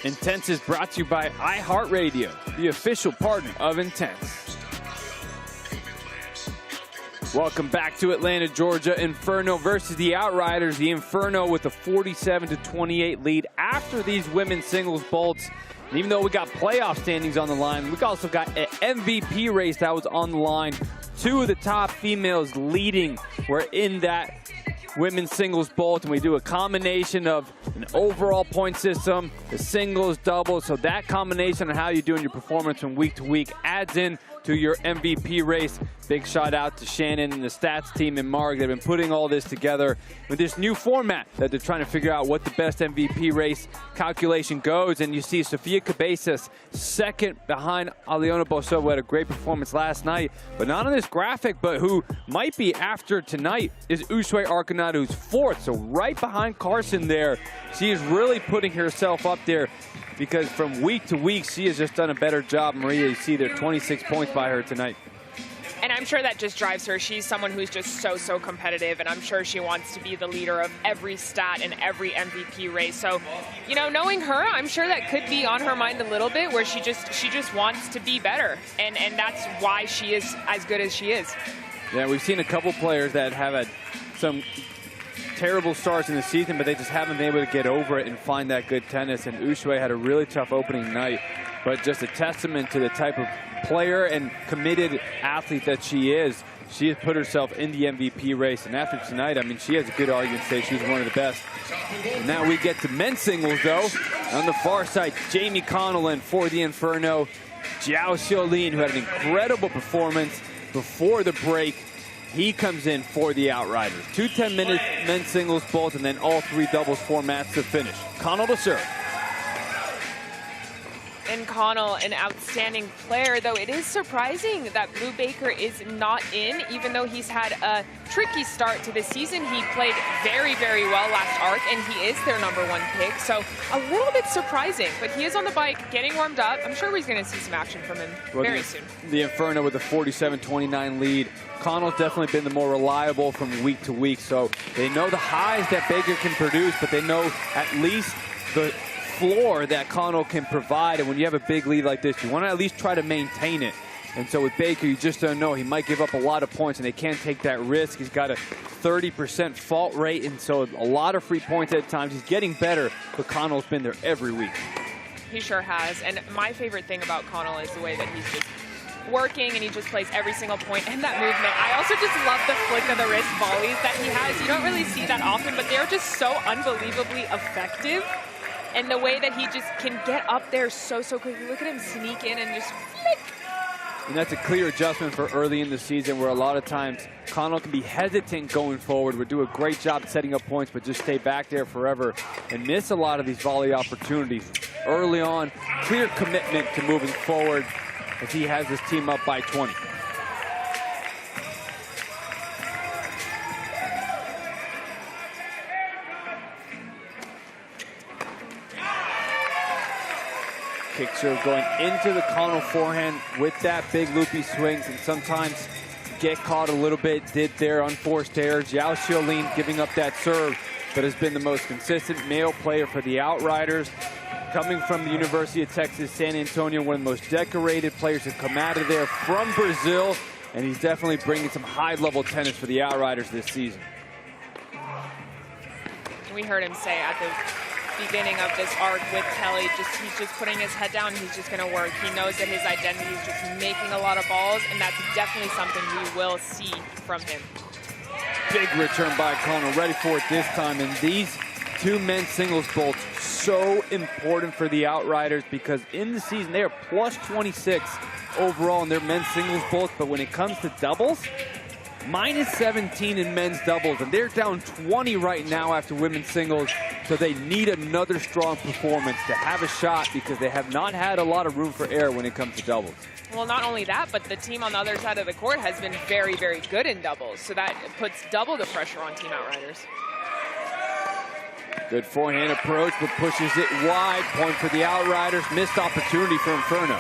[SPEAKER 1] Intense is brought to you by iHeartRadio, the official partner of Intense. Welcome back to Atlanta, Georgia. Inferno versus the Outriders. The Inferno with a 47-28 lead after these women's singles bolts. And even though we got playoff standings on the line, we also got an MVP race that was on the line. Two of the top females leading were in that women's singles bolt, and we do a combination of an overall point system, the singles, doubles, so that combination of how you do in your performance from week to week adds in to your MVP race. Big shout out to Shannon and the stats team and Mark. They've been putting all this together with this new format that they're trying to figure out what the best MVP race calculation goes. And you see Sofia Cabezas second behind Aliona Bosso, who had a great performance last night. But not on this graphic, but who might be after tonight is Uswe Arconado, who's fourth. So right behind Carson there. She is really putting herself up there, because from week to week, she has just done a better job. Maria, you see there 26 points by her tonight.
[SPEAKER 2] And I'm sure that just drives her. She's someone who's just so competitive, and I'm sure she wants to be the leader of every stat and every MVP race. So, you know, knowing her, I'm sure that could be on her mind a little bit, where she just wants to be better. And that's why she is as good as she is.
[SPEAKER 1] Yeah, we've seen a couple players that have had some terrible starts in the season, but they just haven't been able to get over it and find that good tennis. And Uswe had a really tough opening night, but just a testament to the type of player and committed athlete that she is. She has put herself in the MVP race, and after tonight, I mean, she has a good argument to say she's one of the best. Now we get to men's singles, though. On the far side, Jamie Connellan for the Inferno. Jiao Xiaolin, who had an incredible performance before the break, he comes in for the Outriders. 2 10-minute men's singles bolts, and then all 3 doubles formats to finish. Connell to serve.
[SPEAKER 2] And Connell, an outstanding player, though it is surprising that Blue Baker is not in, even though he's had a tricky start to the season. He played very well last arc, and he is their #1 pick, so a little bit surprising. But he is on the bike, getting warmed up. I'm sure we're going to see some action from him very soon.
[SPEAKER 1] The Inferno with a 47-29 lead. Connell's definitely been the more reliable from week to week, so they know the highs that Baker can produce, but they know at least the floor that Connell can provide. And when you have a big lead like this, you want to at least try to maintain it. And so with Baker, you just don't know. He might give up a lot of points, and they can't take that risk. He's got a 30% fault rate, and so a lot of free points at times. He's getting better, but Connell's been there every week.
[SPEAKER 2] He sure has. And my favorite thing about Connell is the way that he's just working, and he just plays every single point, and that movement. I also just love the flick of the wrist volleys that he has. You don't really see that often, but they're just so unbelievably effective. And the way that he just can get up there so quickly. Look at him sneak in and just flick.
[SPEAKER 1] And that's a clear adjustment for early in the season, where a lot of times Connell can be hesitant going forward. Would do a great job setting up points, but just stay back there forever and miss a lot of these volley opportunities. Early on, clear commitment to moving forward as he has his team up by 20. Kick serve going into the Connell forehand with that big loopy swings, and sometimes get caught a little bit. Did their unforced error. Jiao Xiaolin giving up that serve, but has been the most consistent male player for the Outriders. Coming from the University of Texas, San Antonio, one of the most decorated players to come out of there from Brazil, and he's definitely bringing some high-level tennis for the Outriders this season.
[SPEAKER 2] We heard him say at the beginning of this arc with Kelly, he's just putting his head down, he's just going to work. He knows that his identity is just making a lot of balls, and that's definitely something we will see from him.
[SPEAKER 1] Big return by Connell, ready for it this time, and these 2 men's singles bolts so important for the Outriders, because in the season they are plus 26 overall in their men's singles bolts, but when it comes to doubles, minus 17 in men's doubles, and they're down 20 right now after women's singles, so they need another strong performance to have a shot, because they have not had a lot of room for error when it comes to doubles.
[SPEAKER 2] Well, not only that, but the team on the other side of the court has been very good in doubles, so that puts double the pressure on Team Outriders.
[SPEAKER 1] Good forehand approach, but pushes it wide. Point for the Outriders. Missed opportunity for Inferno.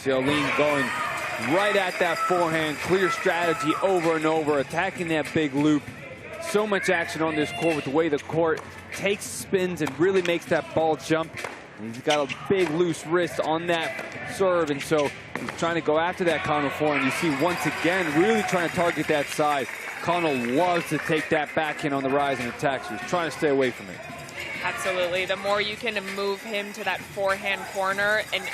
[SPEAKER 1] Xiaolin going right at that forehand. Clear strategy over and over, attacking that big loop. So much action on this court with the way the court takes spins and really makes that ball jump. And he's got a big loose wrist on that serve, and so he's trying to go after that Connell forehand. You see once again really trying to target that side. Connell loves to take that backhand on the rise and attack, so he's trying to stay away from it.
[SPEAKER 2] Absolutely. The more you can move him to that forehand corner and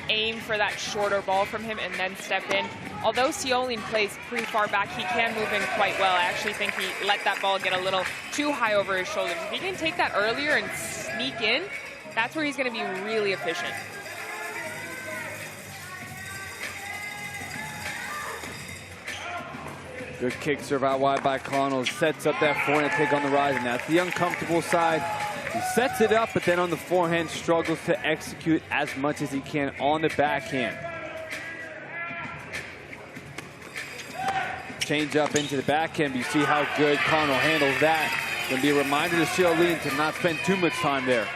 [SPEAKER 2] aim for that shorter ball from him and then step in. Although Ciolin plays pretty far back, he can move in quite well. I actually think he let that ball get a little too high over his shoulders. If he can take that earlier and sneak in, that's where he's going to be really efficient.
[SPEAKER 1] Good kick serve out wide by Connell. Sets up that forehand take on the rise, and that's the uncomfortable side. He sets it up, but then on the forehand struggles to execute as much as he can on the backhand. Change up into the backhand. You see how good Connell handles that. Going to be a reminder to Ciolin to not spend too much time there.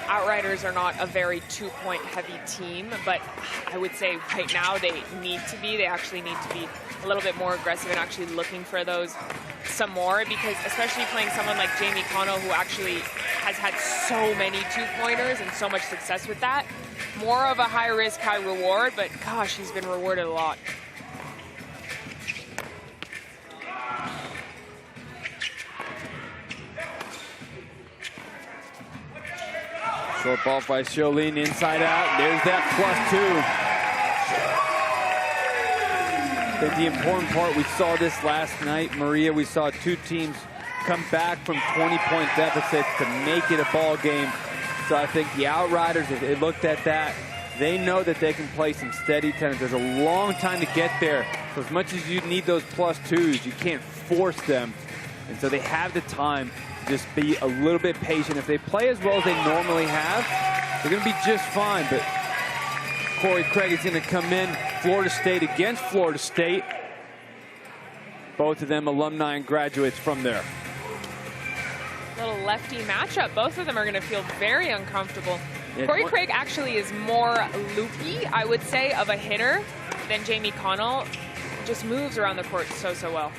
[SPEAKER 2] Outriders are not a very two-point heavy team, but I would say right now they need to be. They actually need to be a little bit more aggressive and actually looking for those some more, because especially playing someone like Jamie Connell, who actually has had so many two-pointers and so much success with that. More of a high risk, high reward, but gosh, he's been rewarded a lot.
[SPEAKER 1] Short ball by Ciolin, inside out. There's that +2. But the important part, we saw this last night, Maria. We saw two teams come back from 20-point deficits to make it a ball game. So I think the Outriders, if they looked at that, they know that they can play some steady tennis. There's a long time to get there. So as much as you need those +2s, you can't force them. And so they have the time. Just be a little bit patient. If they play as well as they normally have, they're going to be just fine. But Corey Craig is going to come in. Florida State against Florida State. Both of them alumni and graduates from there.
[SPEAKER 2] Little lefty matchup. Both of them are going to feel very uncomfortable.
[SPEAKER 1] Yeah,
[SPEAKER 2] Corey Craig actually is more loopy, I would say, of a hitter than Jamie Connell. Just moves around the court so well.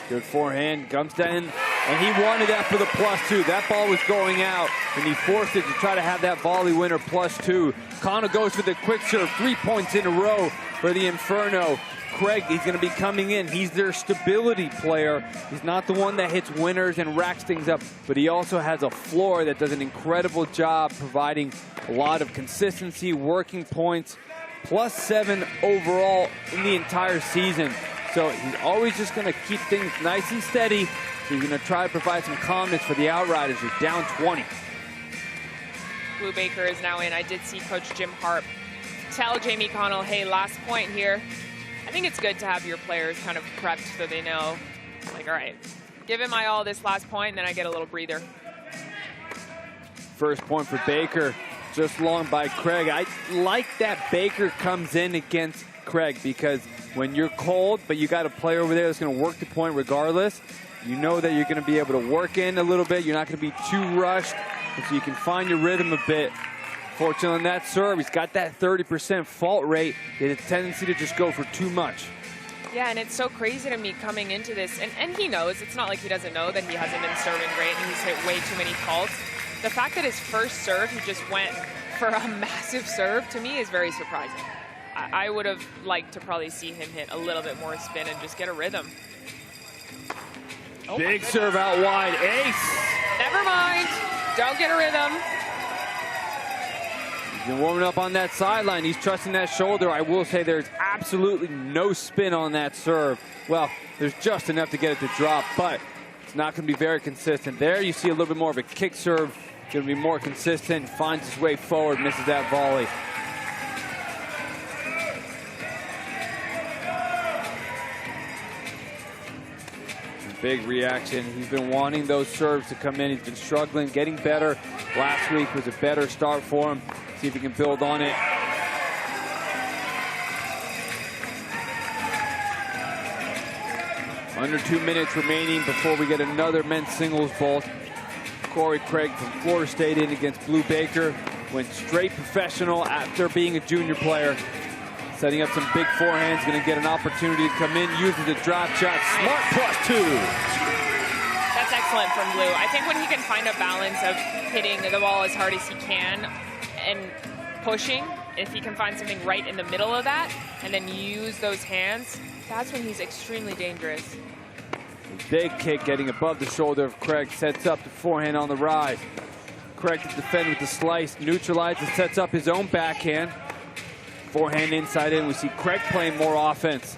[SPEAKER 1] Good forehand, comes down, and he wanted that for the +2. That ball was going out, and he forced it to try to have that volley winner +2. Connell goes for the quick serve, 3 points in a row for the Inferno. Craig, he's going to be coming in. He's their stability player. He's not the one that hits winners and racks things up, but he also has a floor that does an incredible job providing a lot of consistency, working points, +7 overall in the entire season. So he's always just going to keep things nice and steady. So he's going to try to provide some calmness for the Outriders. They're down 20.
[SPEAKER 2] Blue Baker is now in. I did see Coach Jim Harp tell Jamie Connell, hey, last point here. I think it's good to have your players kind of prepped so they know, like, all right, give it my all this last point, and then I get a little breather.
[SPEAKER 1] First point for Baker, just long by Craig. I like that Baker comes in against Craig, because when you're cold, but you got a player over there that's going to work the point regardless, you know that you're going to be able to work in a little bit. You're not going to be too rushed, and so you can find your rhythm a bit. Fortunately on that serve, he's got that 30% fault rate. He had a tendency to just go for too much.
[SPEAKER 2] Yeah, and it's so crazy to me coming into this, and he knows, it's not like he doesn't know that he hasn't been serving great and he's hit way too many faults. The fact that his first serve, he just went for a massive serve, to me is very surprising. I would have liked to probably see him hit a little bit more spin and just get a rhythm. Oh,
[SPEAKER 1] big serve out wide, ace.
[SPEAKER 2] Never mind, don't get a rhythm.
[SPEAKER 1] He's been warming up on that sideline. He's trusting that shoulder. I will say there's absolutely no spin on that serve. Well, there's just enough to get it to drop, but it's not going to be very consistent. There you see a little bit more of a kick serve. It's going to be more consistent, finds his way forward, misses that volley. Big reaction. He's been wanting those serves to come in. He's been struggling, getting better. Last week was a better start for him. See if he can build on it. Under 2 minutes remaining before we get another men's singles vault. Corey Craig from Florida State in against Blue Baker. Went straight professional after being a junior player. Setting up some big forehands, going to get an opportunity to come in, uses the drop shot. Smart +2.
[SPEAKER 2] That's excellent from Blue. I think when he can find a balance of hitting the ball as hard as he can and pushing, if he can find something right in the middle of that and then use those hands, that's when he's extremely dangerous.
[SPEAKER 1] Big kick getting above the shoulder of Craig, sets up the forehand on the rise. Craig to defend with the slice, neutralizes, sets up his own backhand. Forehand inside in, we see Craig playing more offense.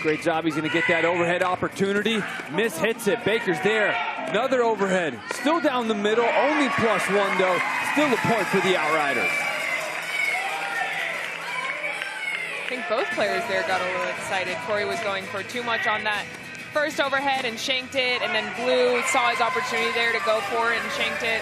[SPEAKER 1] Great job, he's gonna get that overhead opportunity. Miss hits it, Baker's there. Another overhead, still down the middle, only +1 though. Still a point for the Outriders.
[SPEAKER 2] I think both players there got a little excited. Corey was going for too much on that first overhead and shanked it, and then Blue saw his opportunity there to go for it and shanked it.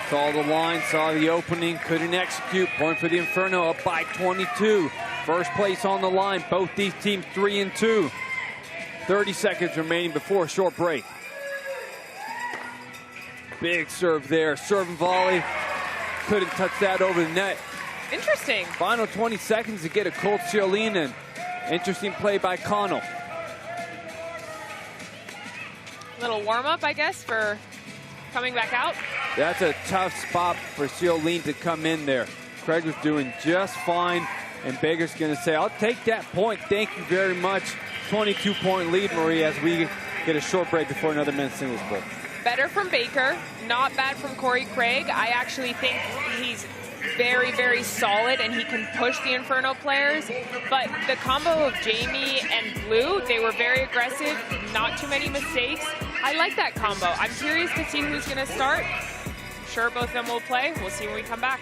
[SPEAKER 1] Saw the line, saw the opening, couldn't execute. Point for the Inferno, up by 22. First place on the line, both these teams 3-2. 30 seconds remaining before a short break. Big serve there, serve and volley. Couldn't touch that over the net.
[SPEAKER 2] Interesting.
[SPEAKER 1] Final 20 seconds to get a cold Ciolin in. Interesting play by Connell.
[SPEAKER 2] Little warm-up, I guess, for coming back out.
[SPEAKER 1] That's a tough spot for Ciolin to come in there. Craig was doing just fine, and Baker's gonna say, I'll take that point, thank you very much. 22-point lead, Marie, as we get a short break before another men's singles bowl.
[SPEAKER 2] Better from Baker, not bad from Corey Craig. I actually think he's very, very solid and he can push the Inferno players. But the combo of Jamie and Blue, they were very aggressive, not too many mistakes. I like that combo. I'm curious to see who's going to start. I'm sure both of them will play. We'll see when we come back.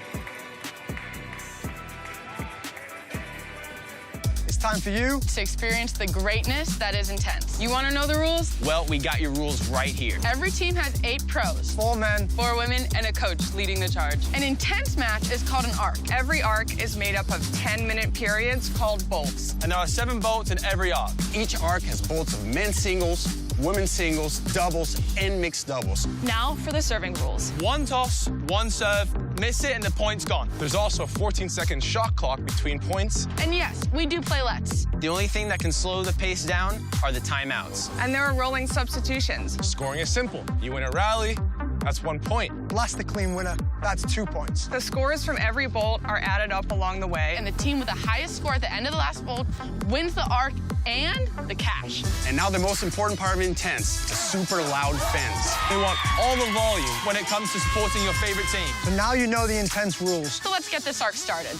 [SPEAKER 5] Time for you
[SPEAKER 4] to experience the greatness that is Intense. You want to know the rules?
[SPEAKER 5] Well, we got your rules right here.
[SPEAKER 4] Every team has 8 pros.
[SPEAKER 5] 4 men,
[SPEAKER 4] 4 women, and a coach leading the charge. An Intense match is called an arc.
[SPEAKER 6] Every arc is made up of 10-minute periods called bolts.
[SPEAKER 3] And there are 7 bolts in every arc.
[SPEAKER 5] Each arc has bolts of men's singles, women's singles, doubles, and mixed doubles.
[SPEAKER 4] Now for the serving rules.
[SPEAKER 3] 1 toss, 1 serve, miss it, and the point's gone. There's also a 14-second shot clock between points.
[SPEAKER 4] And yes, we do play lets.
[SPEAKER 5] The only thing that can slow the pace down are the timeouts.
[SPEAKER 6] And there are rolling substitutions.
[SPEAKER 3] Scoring is simple. You win a rally, that's 1 point.
[SPEAKER 5] Last the clean winner, that's 2 points.
[SPEAKER 6] The scores from every bolt are added up along the way.
[SPEAKER 4] And the team with the highest score at the end of the last bolt wins the arc and the cash.
[SPEAKER 5] And now the most important part of Intense, the super loud fans.
[SPEAKER 3] They want all the volume when it comes to supporting your favorite team.
[SPEAKER 5] So now you know the Intense rules.
[SPEAKER 4] So let's get this arc started.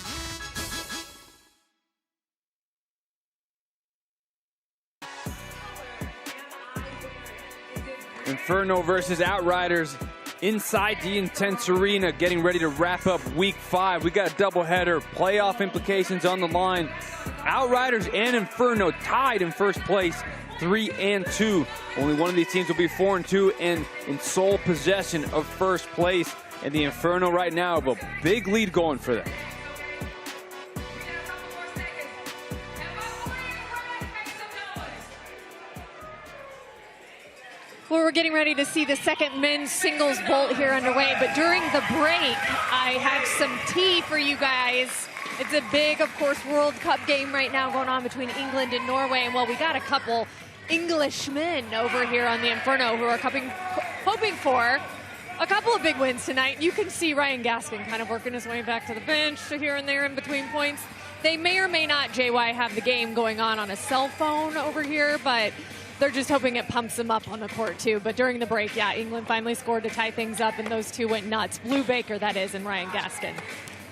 [SPEAKER 1] Inferno versus Outriders inside the Intense Arena, getting ready to wrap up week 5. We got a doubleheader, playoff implications on the line. Outriders and Inferno tied in first place, 3-2. Only one of these teams will be 4-2 and in sole possession of first place. And the Inferno right now have a big lead going for them.
[SPEAKER 7] Well, we're getting ready to see the second men's singles bolt here underway, but during the break, I have some tea for you guys. It's a big, of course, World Cup game right now going on between England and Norway, and well, we got a couple Englishmen over here on the Inferno who are hoping for a couple of big wins tonight. You can see Ryan Gaskin kind of working his way back to the bench here and there in between points. They may or may not, JY, have the game going on a cell phone over here, but they're just hoping it pumps them up on the court, too. But during the break, yeah, England finally scored to tie things up, and those two went nuts. Blue Baker, that is, and Ryan Gaskin.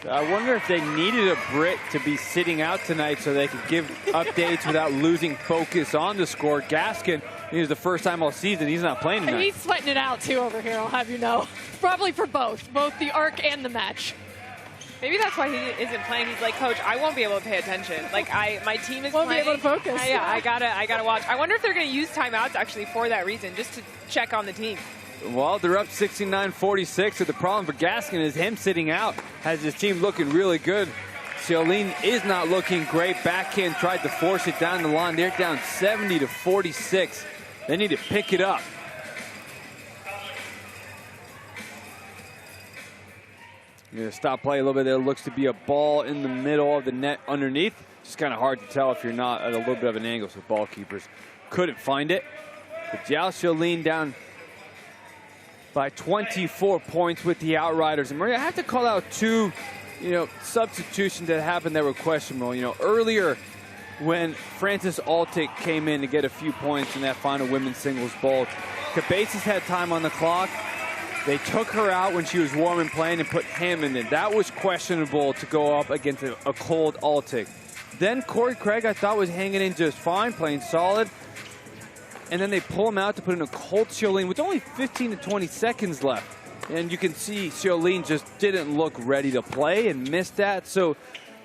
[SPEAKER 1] I wonder if they needed a Brit to be sitting out tonight so they could give updates without losing focus on the score. Gaskin, it was the first time all season he's not playing tonight.
[SPEAKER 7] And he's sweating it out, too, over here, I'll have you know. Probably for both the arc and the match.
[SPEAKER 2] Maybe that's why he isn't playing. He's like, Coach, I won't be able to pay attention. Like, my team is
[SPEAKER 7] Won't
[SPEAKER 2] playing.
[SPEAKER 7] be able to focus.
[SPEAKER 2] Yeah, I gotta watch. I wonder if they're gonna use timeouts actually for that reason, just to check on the team.
[SPEAKER 1] Well, they're up 69-46, so the problem for Gaskin is him sitting out has his team looking really good. Xiaolin is not looking great. Backhand tried to force it down the line. They're down 70-46. They need to pick it up. You're going to stop play a little bit. There looks to be a ball in the middle of the net underneath. It's kind of hard to tell if you're not at a little bit of an angle, so ball keepers couldn't find it. But Jiao Xiaolin down by 24 points with the Outriders. And Maria, I have to call out two, substitutions that happened that were questionable. Earlier when Frances Altic came in to get a few points in that final women's singles bowl, Cabezas had time on the clock. They took her out when she was warm and playing and put him in. That was questionable to go up against a cold Altic. Then Corey Craig, I thought, was hanging in just fine, playing solid. And then they pull him out to put in a cold Xiaolin with only 15 to 20 seconds left. And you can see Xiaolin just didn't look ready to play and missed that. So a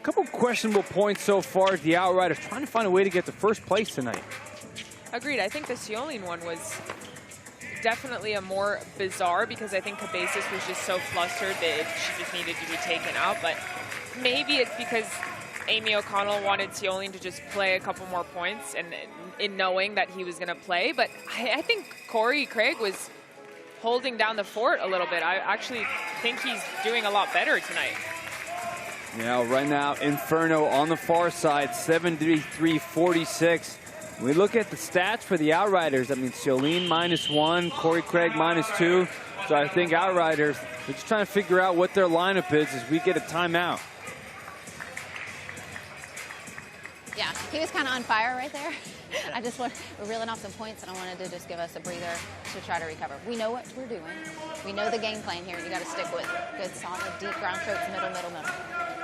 [SPEAKER 1] couple questionable points so far. The Outriders trying to find a way to get to first place tonight.
[SPEAKER 2] Agreed. I think the Xiaolin one was definitely a more bizarre because I think Cabezas was just so flustered that she just needed to be taken out. But maybe it's because Amy O'Connell wanted Xiaolin to just play a couple more points and in knowing that he was going to play. But I think Corey Craig was holding down the fort a little bit. I actually think he's doing a lot better tonight.
[SPEAKER 1] Yeah, right now, Inferno on the far side, 73-46. We look at the stats for the Outriders. I mean, Xiaolin -1, Corey Craig -2. So I think Outriders, they're just trying to figure out what their lineup is as we get a timeout.
[SPEAKER 20] Yeah, he was kind of on fire right there. We're reeling off some points, and I wanted to just give us a breather to try to recover. We know what we're doing. We know the game plan here. You got to stick with good, solid, deep ground strokes, middle.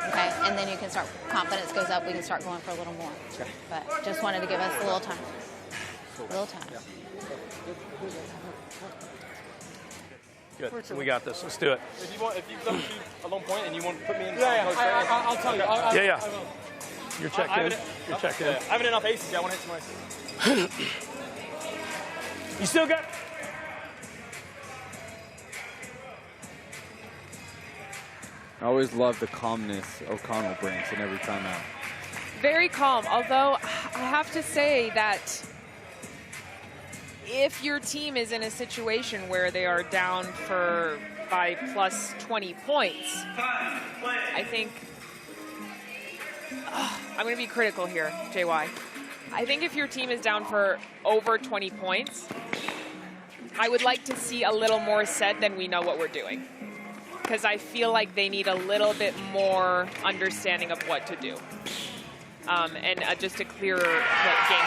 [SPEAKER 20] Okay, and then you can start, confidence goes up, we can start going for a little more. Okay. But just wanted to give us a little time.
[SPEAKER 21] Good, so we got this, let's do it.
[SPEAKER 22] If you come to a long point and you want to put me in.
[SPEAKER 21] I'll tell you. Yeah. You're checked in. You're checked in.
[SPEAKER 22] I haven't enough aces yet, I want to hit some aces. You still got...
[SPEAKER 1] I always love the calmness O'Connell brings in every timeout.
[SPEAKER 2] Very calm, although I have to say that if your team is in a situation where they are down by plus 20 points, I think I'm going to be critical here, JY. I think if your team is down for over 20 points, I would like to see a little more set than we know what we're doing. Because I feel like they need a little bit more understanding of what to do. And just a clearer game plan.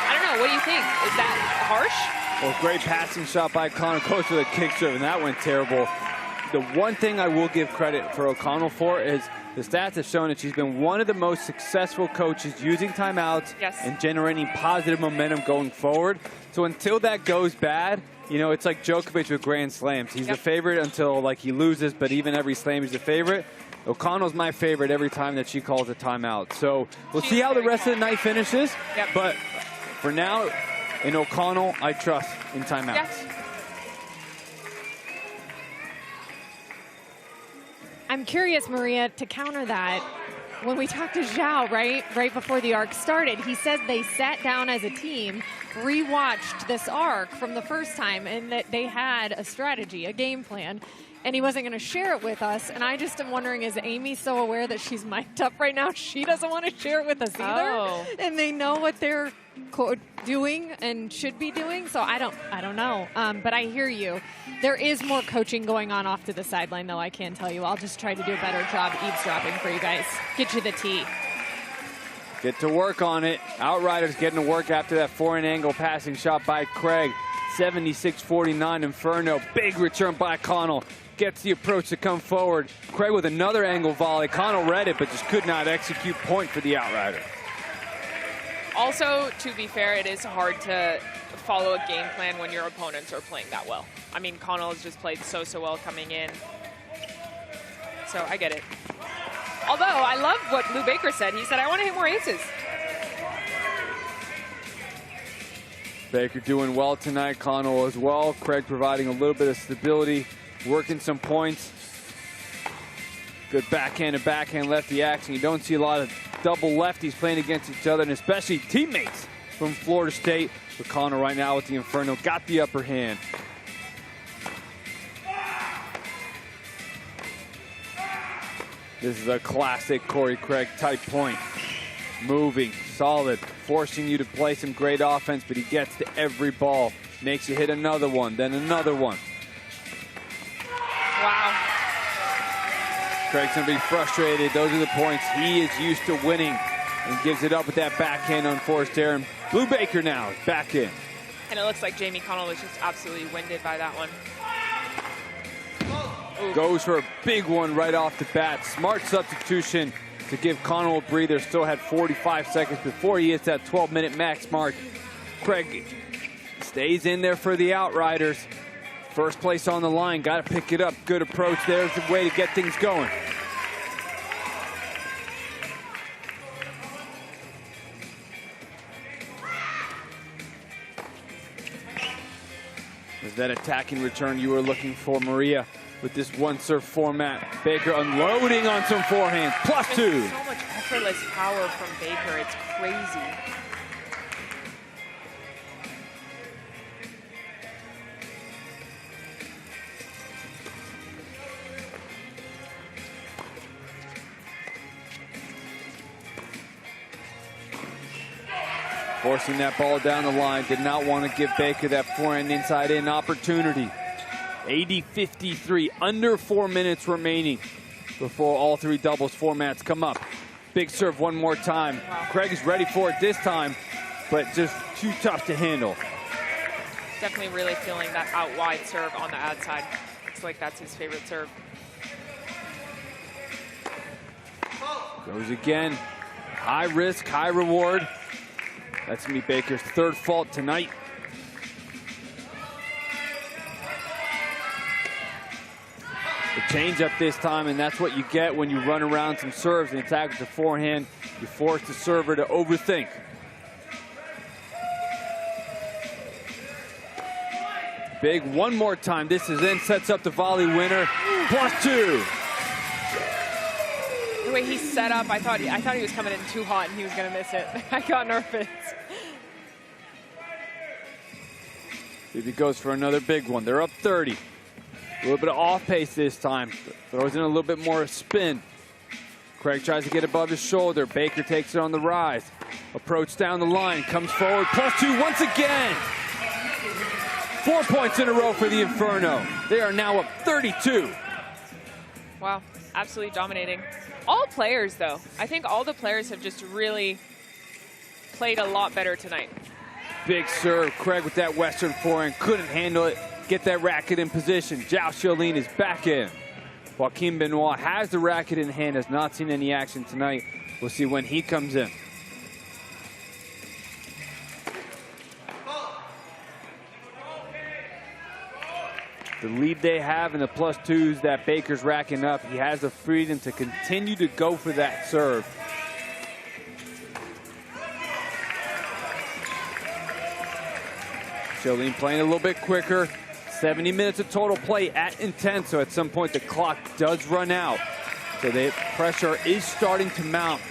[SPEAKER 2] I don't know, what do you think? Is that harsh?
[SPEAKER 1] Well, great passing shot by O'Connell. Goes with a kick serve, and that went terrible. The one thing I will give credit for O'Connell for is the stats have shown that she's been one of the most successful coaches using timeouts and generating positive momentum going forward. So until that goes bad, it's like Djokovic with Grand Slams. He's the favorite until he loses, but even every slam he's the favorite. O'Connell's my favorite every time that she calls a timeout. So we'll see how the rest of the night finishes. But for now, in O'Connell, I trust in timeouts.
[SPEAKER 2] Yes.
[SPEAKER 7] I'm curious, Maria, to counter that. When we talked to Zhao, right before the arc started, he said they sat down as a team, rewatched this arc from the first time, and that they had a strategy, a game plan, and he wasn't going to share it with us. And I just am wondering, is Amy so aware that she's mic'd up right now? She doesn't want to share it with us either, and they know what they're doing and should be doing. So I don't know. But I hear you. There is more coaching going on off to the sideline, though, I can tell you. I'll just try to do a better job eavesdropping for you guys. Get you the tea.
[SPEAKER 1] Get to work on it. Outriders getting to work after that foreign angle passing shot by Craig. 76-49 Inferno. Big return by Connell. Gets the approach to come forward. Craig with another angle volley. Connell read it, but just could not execute. Point for the Outriders.
[SPEAKER 2] Also, to be fair, it is hard to follow a game plan when your opponents are playing that well. I mean, Connell has just played so well coming in. So I get it. Although, I love what Lou Baker said. He said, I want to hit more aces.
[SPEAKER 1] Baker doing well tonight, Connell as well. Craig providing a little bit of stability, working some points. Good backhand and backhand lefty action. You don't see a lot of double lefties playing against each other, and especially teammates from Florida State. But Connell right now with the Inferno got the upper hand. This is a classic Corey Craig type point. Moving, solid, forcing you to play some great offense, but he gets to every ball. Makes you hit another one, then another one.
[SPEAKER 2] Wow.
[SPEAKER 1] Craig's gonna be frustrated. Those are the points he is used to winning, and gives it up with that backhand unforced error. And Blue Baker now is back in.
[SPEAKER 2] And it looks like Jamie Connell was just absolutely winded by that one. Ooh.
[SPEAKER 1] Goes for a big one right off the bat. Smart substitution to give Connell a breather. Still had 45 seconds before he hits that 12-minute max mark. Craig stays in there for the Outriders. First place on the line, got to pick it up. Good approach. There's the way to get things going. Is that attacking return you were looking for, Maria? With this one-serve format, Baker unloading on some forehands, +2.
[SPEAKER 2] So much effortless power from Baker, it's crazy.
[SPEAKER 1] Forcing that ball down the line, did not want to give Baker that forehand inside-in opportunity. 80-53, under 4 minutes remaining before all three doubles formats come up. Big serve one more time.
[SPEAKER 2] Wow.
[SPEAKER 1] Craig is ready for it this time, but just too tough to handle.
[SPEAKER 2] Definitely really feeling that out wide serve on the outside. Looks like that's his favorite serve.
[SPEAKER 1] Goes again. High risk, high reward. That's going to be Baker's third fault tonight. The change-up this time, and that's what you get when you run around some serves and attack with the forehand. You force the server to overthink. Big one more time. This is in, sets up the volley winner. +2.
[SPEAKER 2] The way he set up, I thought he was coming in too hot and he was going to miss it. I got nervous.
[SPEAKER 1] He goes for another big one. They're up 30. A little bit of off pace this time. Throws in a little bit more spin. Craig tries to get above his shoulder. Baker takes it on the rise. Approach down the line. Comes forward. +2 once again. 4 points in a row for the Inferno. They are now up 32.
[SPEAKER 2] Wow, absolutely dominating. All players, though. I think all the players have just really played a lot better tonight.
[SPEAKER 1] Big serve. Craig with that Western forehand. Couldn't handle it. Get that racket in position. Zhao Xiaolin is back in. Joaquin Benoit has the racket in hand. Has not seen any action tonight. We'll see when he comes in. The lead they have and the +2s that Baker's racking up, he has the freedom to continue to go for that serve. Xiaolin playing a little bit quicker. 70 minutes of total play at Intense, so at some point the clock does run out. So the pressure is starting to mount.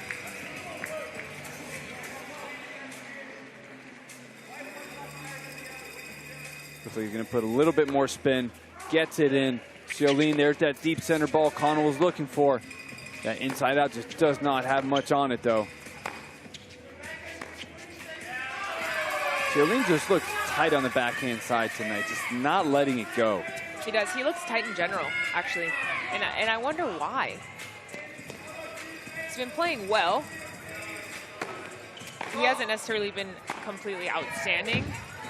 [SPEAKER 1] Looks like he's going to put a little bit more spin. Gets it in. Xiaolin, there's that deep center ball Connell was looking for. That inside out just does not have much on it, though. Xiaolin just looks tight on the backhand side tonight, just not letting it go.
[SPEAKER 2] He does. He looks tight in general, actually. And I wonder why. He's been playing well. He hasn't necessarily been completely outstanding,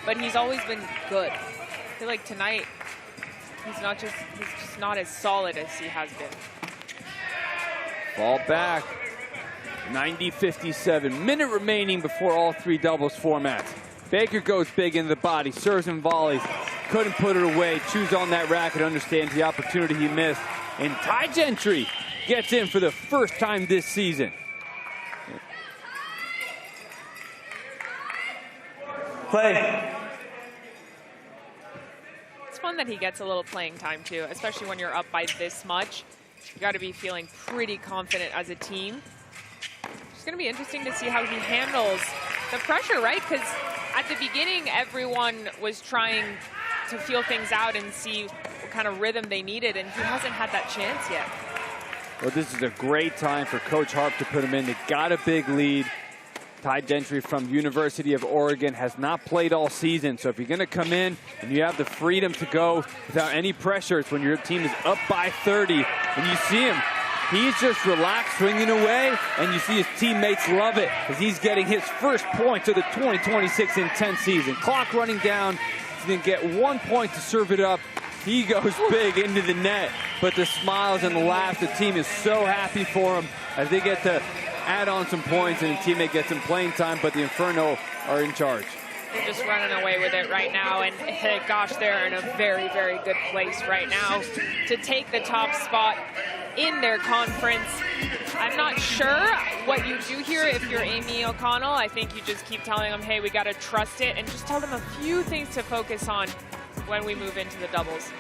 [SPEAKER 2] but he's always been good. I feel like tonight, he's just not as solid as he has been.
[SPEAKER 1] Ball back. 90-57. Minute remaining before all three doubles formats. Baker goes big into the body, serves and volleys. Couldn't put it away. Chews on that racket, understands the opportunity he missed. And Ty Gentry gets in for the first time this season.
[SPEAKER 22] Play.
[SPEAKER 2] It's fun that he gets a little playing time too, especially when you're up by this much. You got to be feeling pretty confident as a team. It's going to be interesting to see how he handles the pressure, right? Because at the beginning, everyone was trying to feel things out and see what kind of rhythm they needed, and he hasn't had that chance yet.
[SPEAKER 1] Well, this is a great time for Coach Harp to put him in. They got a big lead. Ty Gentry from University of Oregon has not played all season, so if you're going to come in and you have the freedom to go without any pressure, it's when your team is up by 30 and you see him. He's just relaxed, swinging away, and you see his teammates love it as he's getting his first points of the 2026 Intense season. Clock running down. He's going to get 1 point to serve it up. He goes big into the net, but the smiles and the laughs, the team is so happy for him as they get to add on some points and the teammate gets some playing time, but the Inferno are in charge.
[SPEAKER 2] They're just running away with it right now, and gosh, they're in a very, very good place right now to take the top spot in their conference. I'm not sure what you do here if you're Amy O'Connell. I think you just keep telling them, hey, we got to trust it, and just tell them a few things to focus on when we move into the doubles.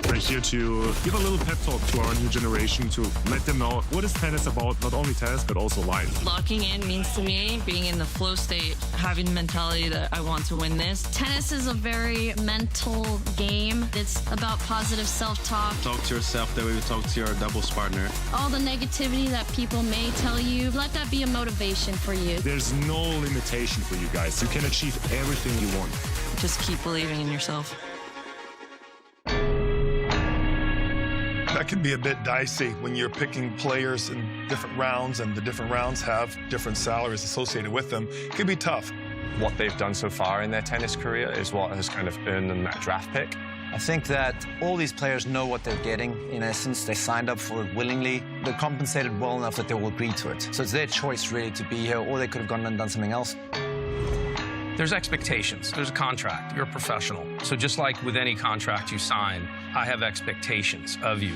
[SPEAKER 8] We're here to give a little pep talk to our new generation, to let them know what is tennis about, not only tennis, but also life.
[SPEAKER 10] Locking in means to me being in the flow state, having the mentality that I want to win this. Tennis is a very mental game. It's about positive self-talk.
[SPEAKER 23] Talk to yourself the way we talk to your doubles partner.
[SPEAKER 10] All the negativity that people may tell you, let that be a motivation for you.
[SPEAKER 8] There's no limitation for you guys. You can achieve everything you want.
[SPEAKER 10] Just keep believing in yourself.
[SPEAKER 24] That can be a bit dicey when you're picking players in different rounds, and the different rounds have different salaries associated with them. It can be tough.
[SPEAKER 3] What they've done so far in their tennis career is what has kind of earned them that draft pick.
[SPEAKER 25] I think that all these players know what they're getting. In essence, they signed up for it willingly. They're compensated well enough that they will agree to it. So it's their choice, really, to be here, or they could have gone and done something else.
[SPEAKER 26] There's expectations. There's a contract. You're a professional. So just like with any contract you sign, I have expectations of you.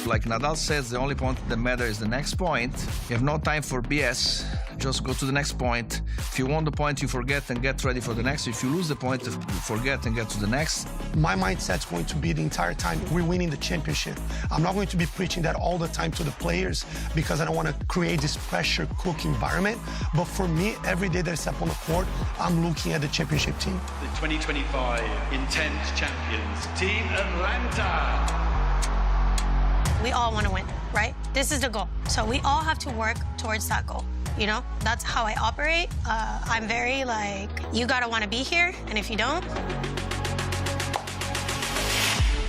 [SPEAKER 25] Like Nadal says, the only point that matters is the next point. You have no time for BS. Just go to the next point. If you won the point, you forget and get ready for the next. If you lose the point, you forget and get to the next.
[SPEAKER 27] My mindset's going to be the entire time we're winning the championship. I'm not going to be preaching that all the time to the players because I don't want to create this pressure cook environment. But for me, every day that I step on the court, I'm looking at the championship team.
[SPEAKER 28] The 2025 Intense champions, Team Atlanta.
[SPEAKER 29] We all want to win, right? This is the goal. So we all have to work towards that goal. You know, that's how I operate. I'm very like, you gotta want to be here, and if you don't.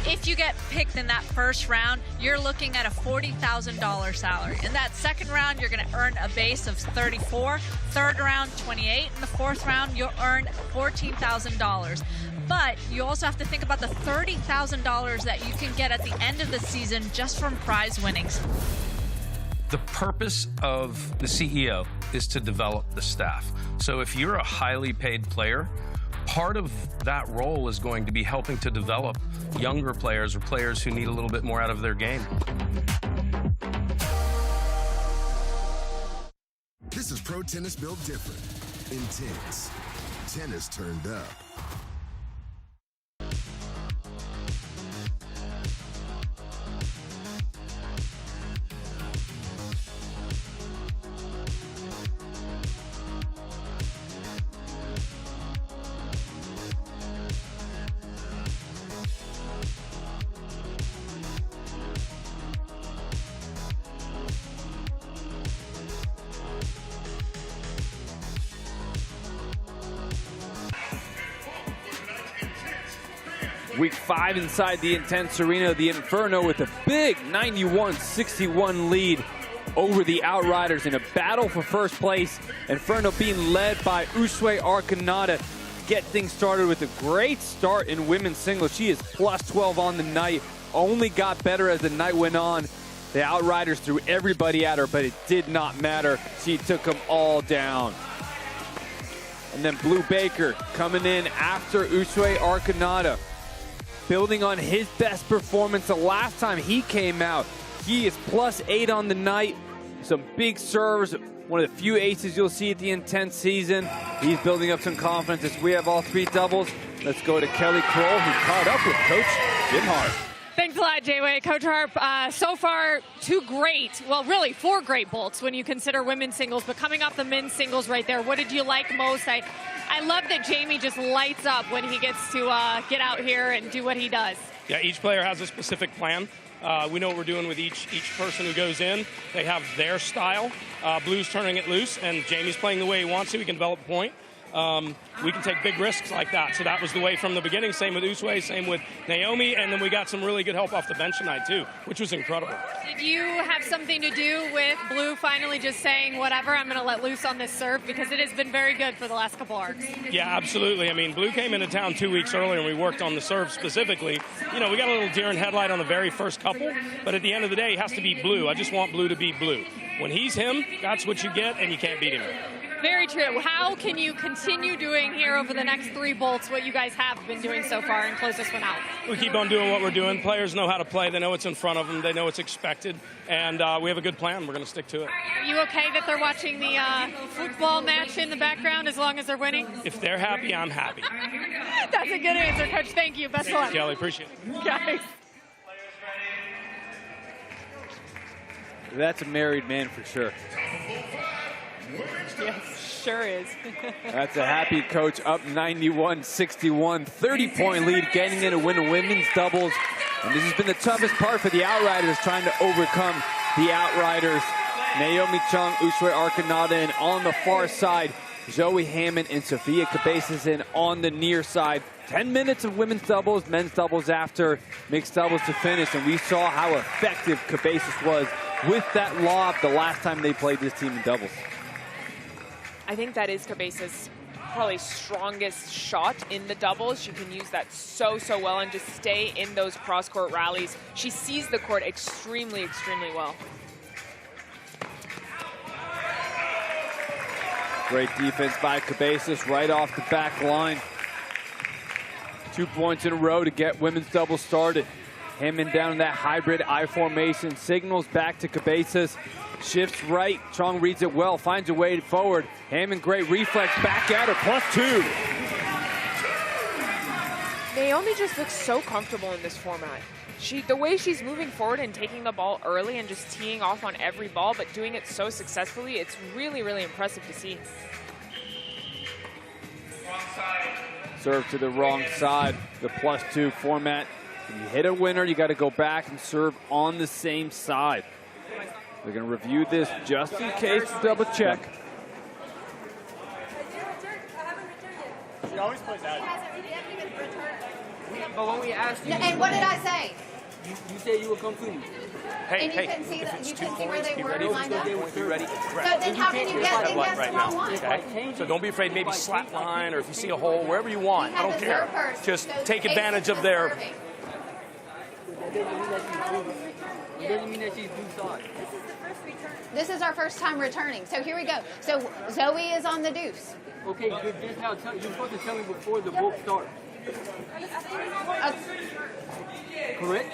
[SPEAKER 30] If you get picked in that first round, you're looking at a $40,000 salary. In that second round, you're gonna earn a base of $34,000, third round, $28,000, and the fourth round, you'll earn $14,000. But you also have to think about the $30,000 that you can get at the end of the season just from prize winnings.
[SPEAKER 26] The purpose of the CEO is to develop the staff. So if you're a highly paid player, part of that role is going to be helping to develop younger players or players who need a little bit more out of their game.
[SPEAKER 11] This is Pro Tennis Built Different. Intense. Tennis turned up.
[SPEAKER 1] Week 5 inside the Intense Arena, the Inferno with a big 91-61 lead over the Outriders in a battle for first place. Inferno being led by Uswe Arcanada. Get things started with a great start in women's singles. She is +12 on the night, only got better as the night went on. The Outriders threw everybody at her, but it did not matter. She took them all down. And then Blue Baker coming in after Usue Arcanada, building on his best performance the last time he came out. He is +8 on the night. Some big serves, one of the few aces you'll see at the Intense season. He's building up some confidence as we have all 3 doubles. Let's go to Kelly Kroll, who caught up with Coach Jim Hart.
[SPEAKER 7] Thanks a lot, Jay-Way. Coach Harp, so far, 2 great, well, really 4 great bolts when you consider women's singles, but coming off the men's singles right there, what did you like most? I love that Jamie just lights up when he gets to get out here and do what he does.
[SPEAKER 21] Yeah, each player has a specific plan. We know what we're doing with each person who goes in. They have their style. Blue's turning it loose, and Jamie's playing the way he wants to. He can develop a point. We can take big risks like that. So that was the way from the beginning. Same with Usue, same with Naomi, and then we got some really good help off the bench tonight too, which was incredible.
[SPEAKER 7] Did you have something to do with Blue finally just saying, whatever, I'm going to let loose on this serve? Because it has been very good for the last couple arcs.
[SPEAKER 21] Yeah, absolutely. I mean, Blue came into town 2 weeks earlier, and we worked on the serve specifically. You know, we got a little deer in headlight on the very first couple, but at the end of the day, he has to be Blue. I just want Blue to be Blue. When he's him, that's what you get, and you can't beat him.
[SPEAKER 7] Very true. How can you continue doing here over the next 3 bolts what you guys have been doing so far and close this one out?
[SPEAKER 21] We keep on doing what we're doing. Players know how to play. They know what's in front of them. They know what's expected. And we have a good plan. We're going to stick to it.
[SPEAKER 7] Are you okay that they're watching the football match in the background as long as they're winning?
[SPEAKER 21] If they're happy, I'm happy.
[SPEAKER 7] That's a good answer, Coach. Thank you. Best of luck.
[SPEAKER 21] Kelly, appreciate it.
[SPEAKER 7] Guys.
[SPEAKER 1] That's a married man for sure.
[SPEAKER 2] Yes, sure is.
[SPEAKER 1] That's a happy coach, up 91-61, 30-point lead, getting in to win a women's doubles. And this has been the toughest part for the Outriders, trying to overcome the Outriders. Naomi Chung, Usue Arcanada, and on the far side, Zoe Hammond and Sophia Cabezas in on the near side. 10 minutes of women's doubles, men's doubles after, mixed doubles to finish, and we saw how effective Cabezas was with that lob the last time they played this team in doubles.
[SPEAKER 2] I think that is Cabezas' probably strongest shot in the doubles. She can use that so well and just stay in those cross-court rallies. She sees the court extremely well.
[SPEAKER 1] Great defense by Cabezas right off the back line. 2 points in a row to get women's doubles started. Hammond down in that hybrid I formation, signals back to Cabezas. Shifts right, Chung reads it well, finds a way forward. Hammond, great reflex, back at her, +2.
[SPEAKER 2] Naomi just looks so comfortable in this format. The way she's moving forward and taking the ball early and just teeing off on every ball, but doing it so successfully, it's really impressive to see.
[SPEAKER 1] Serve to the wrong side, the +2 format. When you hit a winner, you got to go back and serve on the same side. We're going to review this just in case to double check.
[SPEAKER 22] She always plays out.
[SPEAKER 6] But when we asked you...
[SPEAKER 20] And what did I say?
[SPEAKER 6] You said you would come to me.
[SPEAKER 20] And you couldn't see that. You couldn't see where they were lined up.
[SPEAKER 6] Be ready.
[SPEAKER 20] So then how can you guess the wrong one?
[SPEAKER 21] Okay. So don't be afraid, maybe slap line, or if you see a hole, wherever you want. I don't care. Just take advantage of their...
[SPEAKER 6] It doesn't mean that she's blue side.
[SPEAKER 20] This is our first time returning. So here we go. So Zoe is on the deuce.
[SPEAKER 6] Okay, this how you're supposed to tell me before the vote starts. Correct?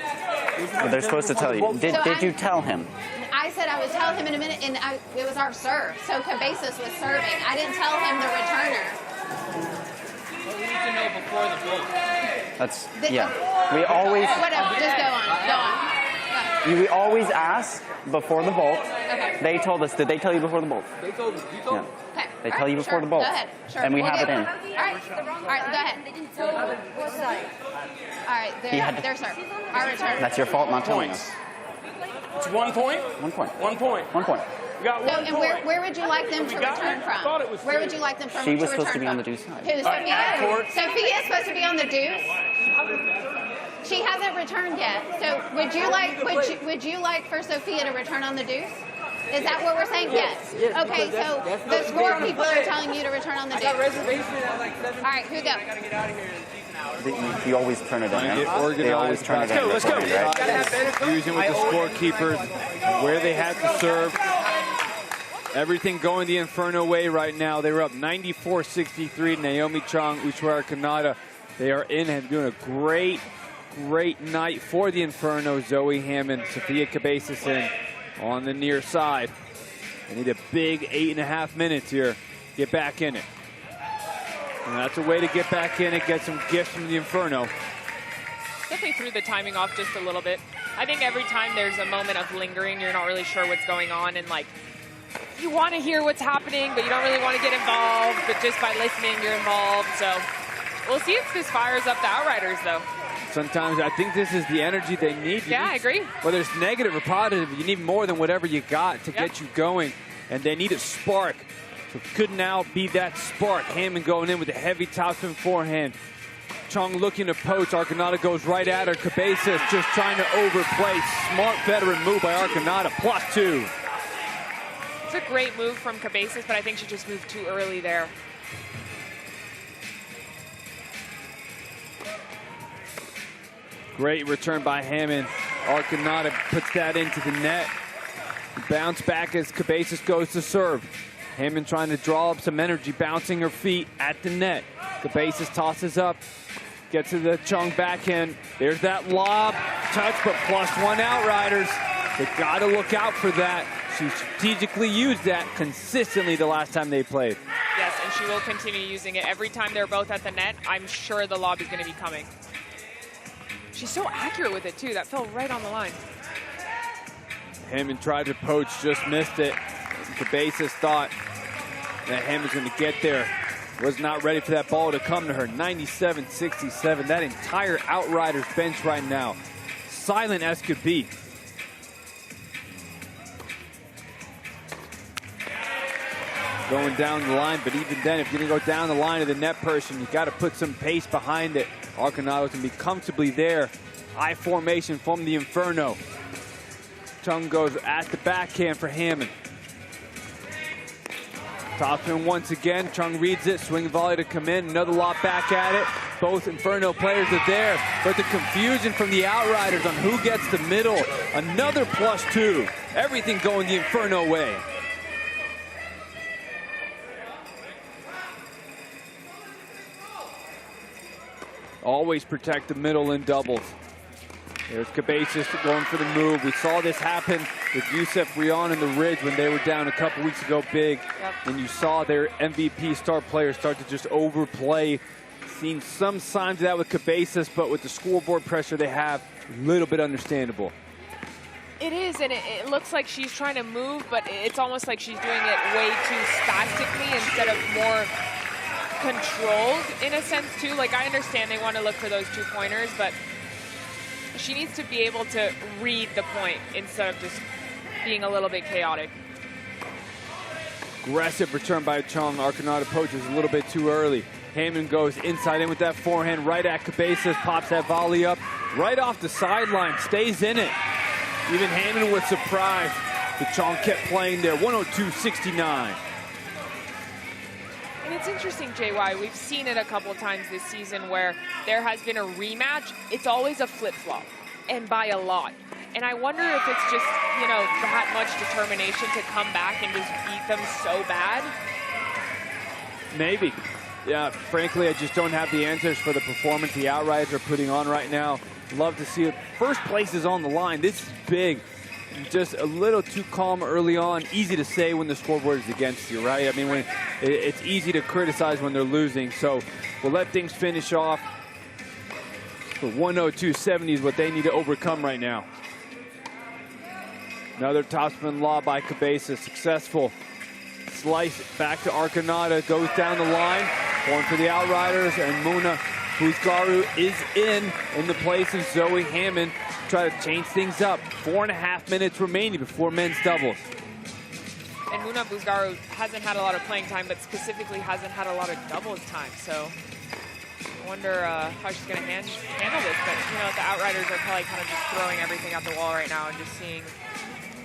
[SPEAKER 9] Well, they're supposed to tell you. Did you tell him?
[SPEAKER 20] I said I would tell him in a minute, and it was our serve. So Cabezas was serving. I didn't tell him the returner.
[SPEAKER 6] But we need to know before the vote.
[SPEAKER 9] That's, yeah. We always...
[SPEAKER 20] Whatever, just go on. Go on.
[SPEAKER 9] We always ask before the vault.
[SPEAKER 20] Okay.
[SPEAKER 9] They told us. Did they tell you before the vault?
[SPEAKER 6] They told us. You told me.
[SPEAKER 20] Okay.
[SPEAKER 9] They tell you before the vault.
[SPEAKER 20] Go ahead. Sure.
[SPEAKER 9] And we have it in.
[SPEAKER 20] All right. All right, go ahead. All right, their serve. Our return.
[SPEAKER 9] That's your fault not telling us.
[SPEAKER 21] It's 1 point?
[SPEAKER 9] 1 point.
[SPEAKER 21] 1 point.
[SPEAKER 9] 1 point.
[SPEAKER 21] You got 1
[SPEAKER 20] and
[SPEAKER 21] point.
[SPEAKER 20] Where would you like them to return from? Where would you like them from
[SPEAKER 9] She
[SPEAKER 20] to
[SPEAKER 9] was
[SPEAKER 20] return
[SPEAKER 9] supposed to be
[SPEAKER 20] from?
[SPEAKER 9] on the deuce side.
[SPEAKER 20] Who's Sophia? Sophia is supposed to be on the deuce. She hasn't returned yet. So would you like for Sophia to return on the deuce? Is that what we're saying? Yes. Okay, so the scorekeeper are telling you to return on the dip.
[SPEAKER 6] I got reservation at like 7.
[SPEAKER 20] All right, here we go.
[SPEAKER 6] I got to get out of here in a decent hour.
[SPEAKER 9] You always turn it in.
[SPEAKER 1] Get
[SPEAKER 9] They
[SPEAKER 1] organized.
[SPEAKER 9] always turn it in.
[SPEAKER 1] Let's go.
[SPEAKER 9] Right?
[SPEAKER 1] Using with the scorekeepers, where they have to serve. Everything going the Inferno way right now. They were up 94-63. Naomi Chong, Ushuaia Kanata. They are in and doing a great night for the Inferno. Zoe Hammond, Sophia Cabezas in on the near side. They need a big 8.5 minutes here. Get back in it. And that's a way to get back in and get some gifts from the Inferno.
[SPEAKER 2] Definitely threw the timing off just a little bit. I think every time there's a moment of lingering, you're not really sure what's going on, and like, you want to hear what's happening, but you don't really want to get involved, but just by listening, you're involved. So we'll see if this fires up the Outriders, though.
[SPEAKER 1] Sometimes I think this is the energy they need.
[SPEAKER 2] I agree.
[SPEAKER 1] Whether it's negative or positive, you need more than whatever you got to get you going, and they need a spark. So could now be that spark. Hammond going in with a heavy topspin forehand. Chong looking to poach. Arcanata goes right at her. Cabezas just trying to overplay. Smart veteran move by Arcanata. +2.
[SPEAKER 2] It's a great move from Cabezas, but I think she just moved too early there.
[SPEAKER 1] Great return by Hammond. Arcanata puts that into the net. Bounce back as Cabezas goes to serve. Hammond trying to draw up some energy, bouncing her feet at the net. Cabezas tosses up, gets to the Chong backhand. There's that lob, touch, but +1 Outriders. They gotta look out for that. She strategically used that consistently the last time they played.
[SPEAKER 2] Yes, and she will continue using it. Every time they're both at the net, I'm sure the lob is gonna be coming. She's so accurate with it too, that fell right on the line.
[SPEAKER 1] Hammond tried to poach, just missed it. Cabezas thought that Hammond's going to get there. Was not ready for that ball to come to her. 97-67. That entire Outriders bench right now, silent as could be. Going down the line, but even then, if you're going to go down the line of the net person, you got to put some pace behind it. Arcanato's going to be comfortably there. High formation from the Inferno. Chung goes at the backhand for Hammond. Topspin once again. Chung reads it. Swing volley to come in. Another lob back at it. Both Inferno players are there. But the confusion from the Outriders on who gets the middle. Another +2. Everything going the Inferno way. Always protect the middle in doubles. There's Cabezas going for the move. We saw this happen with Youssef Rion and the Ridge when they were down a couple weeks ago big. And you saw their MVP star players start to just overplay. Seen some signs of that with Cabezas, but with the scoreboard pressure they have, a little bit understandable.
[SPEAKER 2] It is, and it looks like she's trying to move, but it's almost like she's doing it way too spastically instead of more controlled in a sense too. Like, I understand they want to look for those 2-pointers, but she needs to be able to read the point instead of just being a little bit chaotic.
[SPEAKER 1] Aggressive return by Chong. Arcanata poaches a little bit too early. Hammond goes inside in with that forehand right at Cabezas, pops that volley up right off the sideline, stays in it. Even Hammond was surprised. The Chong kept playing there. 102-69.
[SPEAKER 2] And it's interesting, JY, we've seen it a couple times this season where there has been a rematch. It's always a flip-flop, and by a lot. And I wonder if it's just, you know, that much determination to come back and just beat them so bad.
[SPEAKER 1] Maybe. Yeah, frankly, I just don't have the answers for the performance the Outriders are putting on right now. Love to see it. First place is on the line. This is big. Just a little too calm early on. Easy to say when the scoreboard is against you, right? I mean, when it's easy to criticize when they're losing. So we'll let things finish off. But 102-70 is what they need to overcome right now. Another topspin lob by Cabezas. Successful. Slice back to Arcanata. Goes down the line. Going for the Outriders. And Muna Buzgaru is in the place of Zoe Hammond. Try to change things up. 4.5 minutes remaining before men's doubles.
[SPEAKER 2] And Muna Buzgaru hasn't had a lot of playing time, but specifically hasn't had a lot of doubles time. So I wonder how she's going to handle this. But, you know, the Outriders are probably kind of just throwing everything at the wall right now and just seeing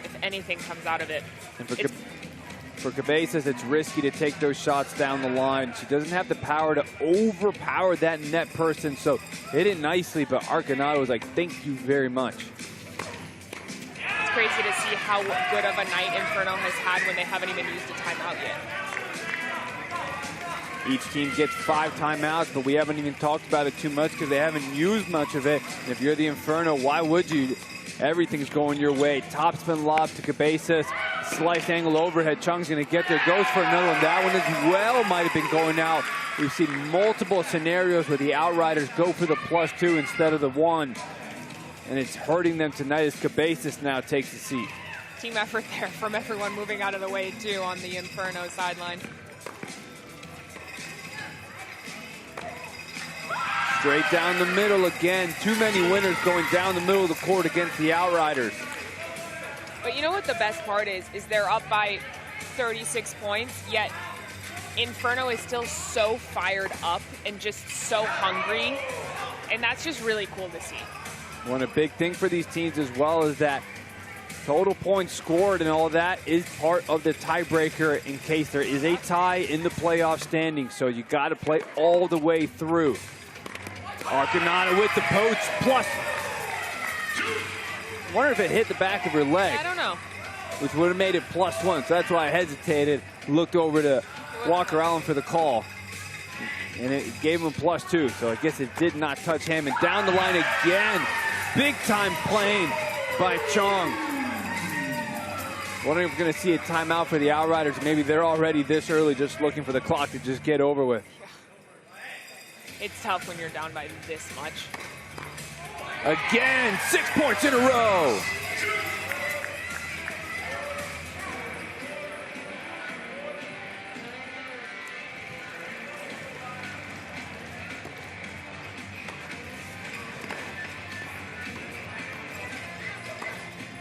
[SPEAKER 2] if anything comes out of it.
[SPEAKER 1] And for Cabezas, it's risky to take those shots down the line. She doesn't have the power to overpower that net person, so hit it nicely, but Arconado was like, thank you very much.
[SPEAKER 2] It's crazy to see how good of a night Inferno has had when they haven't even used a timeout yet.
[SPEAKER 1] Each team gets 5 timeouts, but we haven't even talked about it too much because they haven't used much of it. And if you're the Inferno, why would you? Everything's going your way. Topspin lob to Cabezas. Slice angle overhead. Chung's going to get there. Goes for another one. That one as well might have been going out. We've seen multiple scenarios where the Outriders go for the +2 instead of the 1. And it's hurting them tonight as Cabezas now takes the seat.
[SPEAKER 2] Team effort there from everyone moving out of the way, too, on the Inferno sideline.
[SPEAKER 1] Straight down the middle again. Too many winners going down the middle of the court against the Outriders.
[SPEAKER 2] But you know what the best part is they're up by 36 points, yet Inferno is still so fired up and just so hungry. And that's just really cool to see.
[SPEAKER 1] One a big thing for these teams as well is that total points scored and all of that is part of the tiebreaker in case there is a tie in the playoff standings. So you got to play all the way through. Arconado with the poach, plus. I wonder if it hit the back of her leg.
[SPEAKER 2] I don't know.
[SPEAKER 1] Which would have made it +1. So that's why I hesitated, looked over to Walker Allen for the call. And it gave him +2. So I guess it did not touch him. And down the line again. Big time playing by Chong. Wondering if we're going to see a timeout for the Outriders. Maybe they're already this early just looking for the clock to just get over with.
[SPEAKER 2] It's tough when you're down by this much.
[SPEAKER 1] Again, 6 points in a row.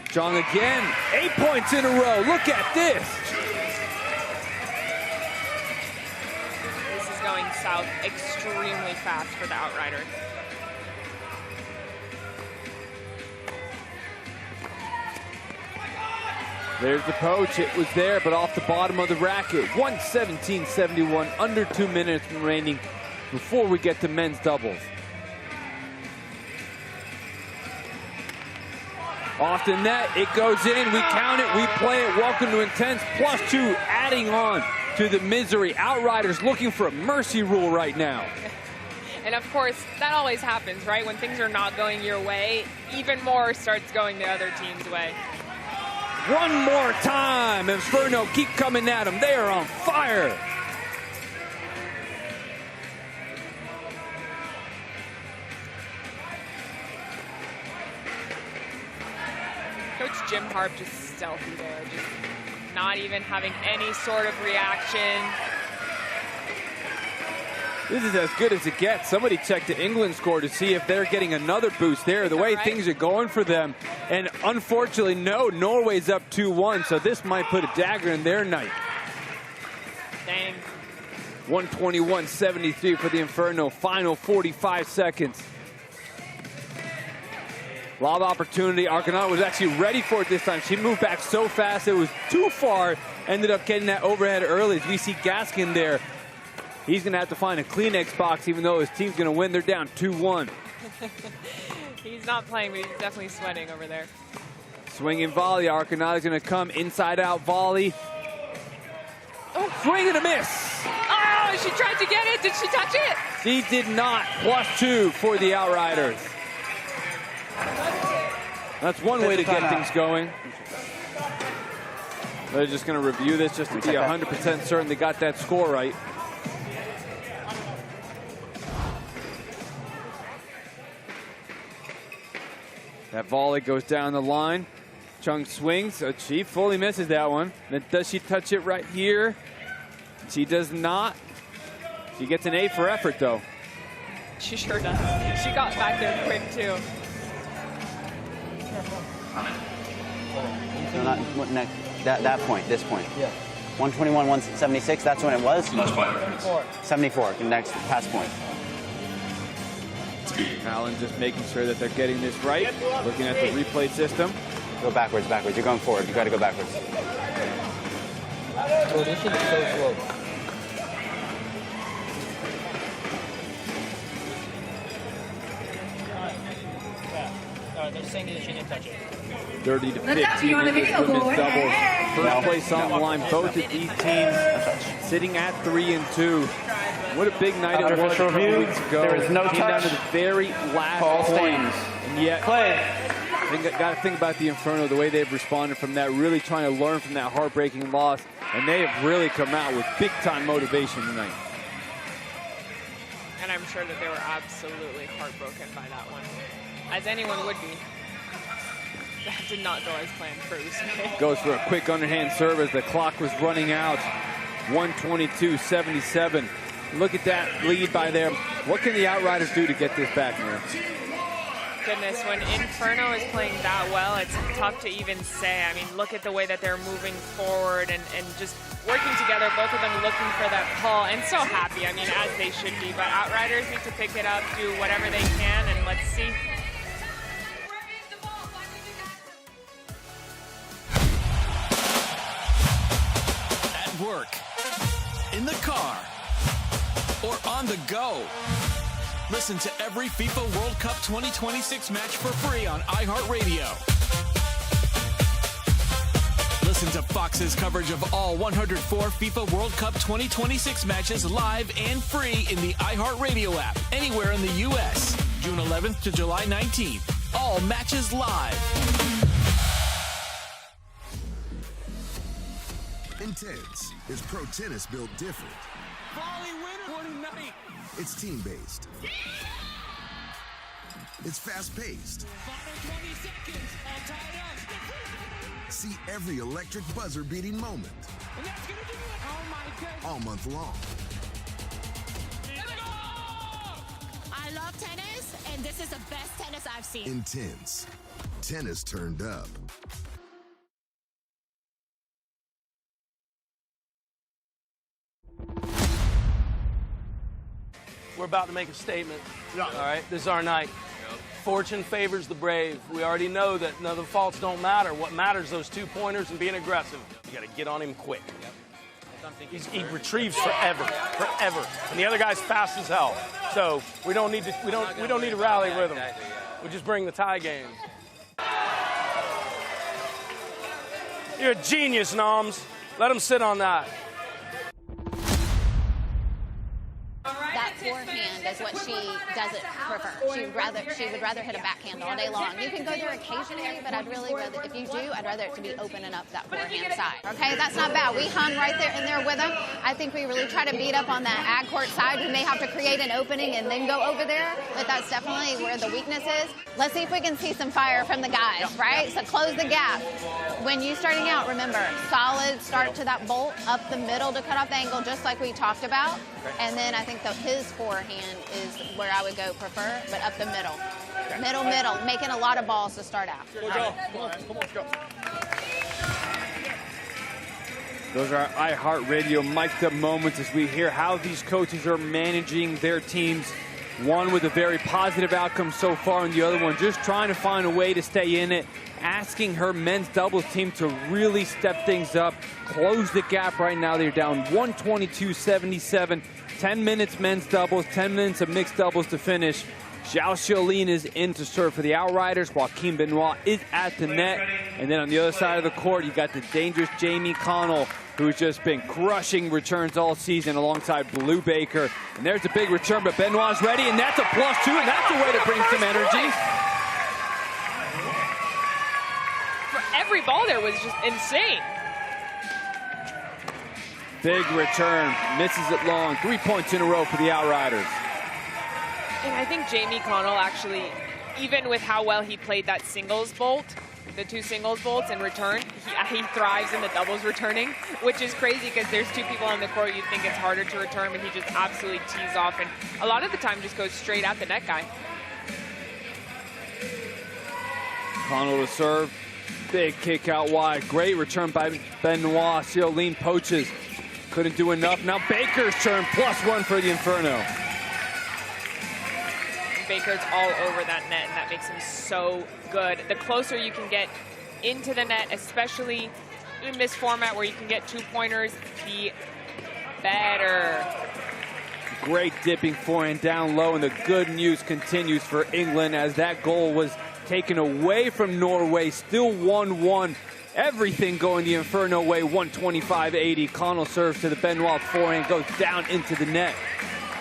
[SPEAKER 1] Chong again, 8 points in a row. Look at this.
[SPEAKER 2] This is going south extremely fast for the Outriders.
[SPEAKER 1] There's the poach. It was there, but off the bottom of the racket. 117.71, under 2 minutes remaining before we get to men's doubles. Off the net, it goes in. We count it, we play it. Welcome to Intense. +2, adding on to the misery. Outriders looking for a mercy rule right now.
[SPEAKER 2] And of course, that always happens, right? When things are not going your way, even more starts going the other team's way.
[SPEAKER 1] One more time. Inferno keep coming at them. They are on fire.
[SPEAKER 2] Coach Jim Harp just stealthy there, just not even having any sort of reaction.
[SPEAKER 1] This is as good as it gets. Somebody checked the England score to see if they're getting another boost there. The way things are going for them. And unfortunately, no, Norway's up 2-1, so this might put a dagger in their night.
[SPEAKER 2] Dang.
[SPEAKER 1] 121.73 for the Inferno. Final 45 seconds. Lob opportunity. Arconado was actually ready for it this time. She moved back so fast it was too far. Ended up getting that overhead early. As we see Gaskin there. He's going to have to find a Kleenex box even though his team's going to win. They're down 2-1.
[SPEAKER 2] He's not playing, but he's definitely sweating over there.
[SPEAKER 1] Swinging volley. Arconado's going to come inside out volley. Oh, swing and a miss.
[SPEAKER 2] Oh, she tried to get it. Did she touch it?
[SPEAKER 1] She did not. +2 for the Outriders. That's one way to get things going. They're just going to review this just to be 100% certain they got that score right. That volley goes down the line. Chung swings. She fully misses that one. Then does she touch it right here? She does not. She gets an A for effort, though.
[SPEAKER 2] She sure does. She got back there quick, too.
[SPEAKER 9] So not what next, that point, this point. Yeah. 121, 176, that's when it was? 74, next pass point.
[SPEAKER 1] Allen just making sure that they're getting this right. Looking at the replay system.
[SPEAKER 9] Go backwards. You're going forward. You got to go backwards.
[SPEAKER 6] Bro, this shit is so slow. They're saying that she didn't touch it.
[SPEAKER 1] 30 to 15 in this women's doubles. First place on the line. Both of these teams sitting at 3 and 2. What a big night it was a couple weeks ago.
[SPEAKER 9] There is no
[SPEAKER 1] Came down to the very last point. And yet, got to think about the Inferno, the way they've responded from that, really trying to learn from that heartbreaking loss. And they have really come out with big-time motivation tonight.
[SPEAKER 2] And I'm sure that they were absolutely heartbroken by that one, as anyone would be. That did not go as planned for Usyk.
[SPEAKER 1] Goes for a quick underhand serve as the clock was running out. 122-77. Look at that lead by them. What can the Outriders do to get this back, Mira?
[SPEAKER 2] Goodness, when Inferno is playing that well, it's tough to even say. I mean, look at the way that they're moving forward and just working together, both of them looking for that call, and so happy, I mean, as they should be. But Outriders need to pick it up, do whatever they can, and let's see.
[SPEAKER 4] At work, in the car, or on the go. Listen to every FIFA World Cup 2026 match for free on iHeartRadio. Listen to Fox's coverage of all 104 FIFA World Cup 2026 matches live and free in the iHeartRadio app, anywhere in the U.S. June 11th to July 19th. All matches live.
[SPEAKER 11] Intense is pro tennis built different.
[SPEAKER 4] Volley winner. What a night.
[SPEAKER 11] It's team-based. It's fast-paced. See every electric buzzer-beating moment. All month long.
[SPEAKER 5] I love tennis, and this is the best tennis I've seen.
[SPEAKER 11] Intense. Tennis turned up.
[SPEAKER 22] We're about to make a statement. All right, this is our night. Fortune favors the brave. We already know that the faults don't matter. What matters is those 2 pointers and being aggressive. You got to get on him quick. He retrieves forever, and the other guy's fast as hell. So we don't need to rally with him. We just bring the tie game. You're a genius, Noms. Let him sit on that.
[SPEAKER 20] That forehand is what she doesn't prefer. She would rather hit a backhand all day long. You can go there occasionally, but I'd really rather, if you do, I'd rather it to be opening up that forehand side. Okay, that's not bad. We hung right there in there with them. I think we really try to beat up on that ag court side. We may have to create an opening and then go over there, but that's definitely where the weakness is. Let's see if we can see some fire from the guys, right? So close the gap. When you're starting out, remember, solid start to that bolt up the middle to cut off the angle, just like we talked about. And then I think his forehand is where I would go prefer, but up the middle. Middle, making a lot of balls to start out.
[SPEAKER 22] Come on, let's go.
[SPEAKER 1] Those are our iHeartRadio mic'd up moments as we hear how these coaches are managing their teams. One with a very positive outcome so far, and the other one just trying to find a way to stay in it, asking her men's doubles team to really step things up, close the gap right now. They're down 122-77. 10 minutes men's doubles, 10 minutes of mixed doubles to finish. Xiao Xiaolin is in to serve for the Outriders. Joaquin Benoit is at the net. And then on the other side of the court, you got the dangerous Jamie Connell, who's just been crushing returns all season alongside Blue Baker. And there's a big return, but Benoit's ready, and that's a +2, and that's a way to bring some energy.
[SPEAKER 2] For every ball there was just insane.
[SPEAKER 1] Big return, misses it long. 3 points in a row for the Outriders.
[SPEAKER 2] And I think Jamie Connell actually, even with how well he played that singles bolt, the 2 singles bolts in return, he thrives in the doubles returning, which is crazy because there's 2 people on the court. You'd think it's harder to return, but he just absolutely tees off and a lot of the time just goes straight at the net guy.
[SPEAKER 1] Connell to serve. Big kick out wide. Great return by Benoit. Xiaolin poaches. Couldn't do enough. Now Baker's turn, +1 for the Inferno.
[SPEAKER 2] Baker's all over that net, and that makes him so good. The closer you can get into the net, especially in this format where you can get 2-pointers, the better.
[SPEAKER 1] Great dipping forehand down low, and the good news continues for England as that goal was taken away from Norway. Still 1-1. Everything going the Inferno way, 125-80. Connell serves to the Benoit forehand, goes down into the net.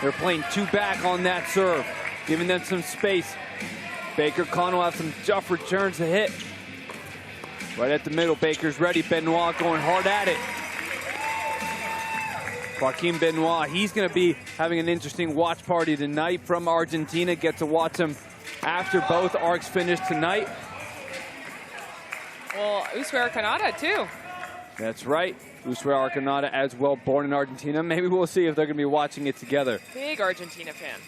[SPEAKER 1] They're playing 2 back on that serve, giving them some space. Baker, Connell have some tough returns to hit. Right at the middle, Baker's ready. Benoit going hard at it. Joaquin Benoit, he's going to be having an interesting watch party tonight from Argentina. Get to watch him after both arcs finish tonight.
[SPEAKER 2] Well, Uswe Arconada, too.
[SPEAKER 1] That's right. Uswe Arconada as well, born in Argentina. Maybe we'll see if they're going to be watching it together.
[SPEAKER 2] Big Argentina fan.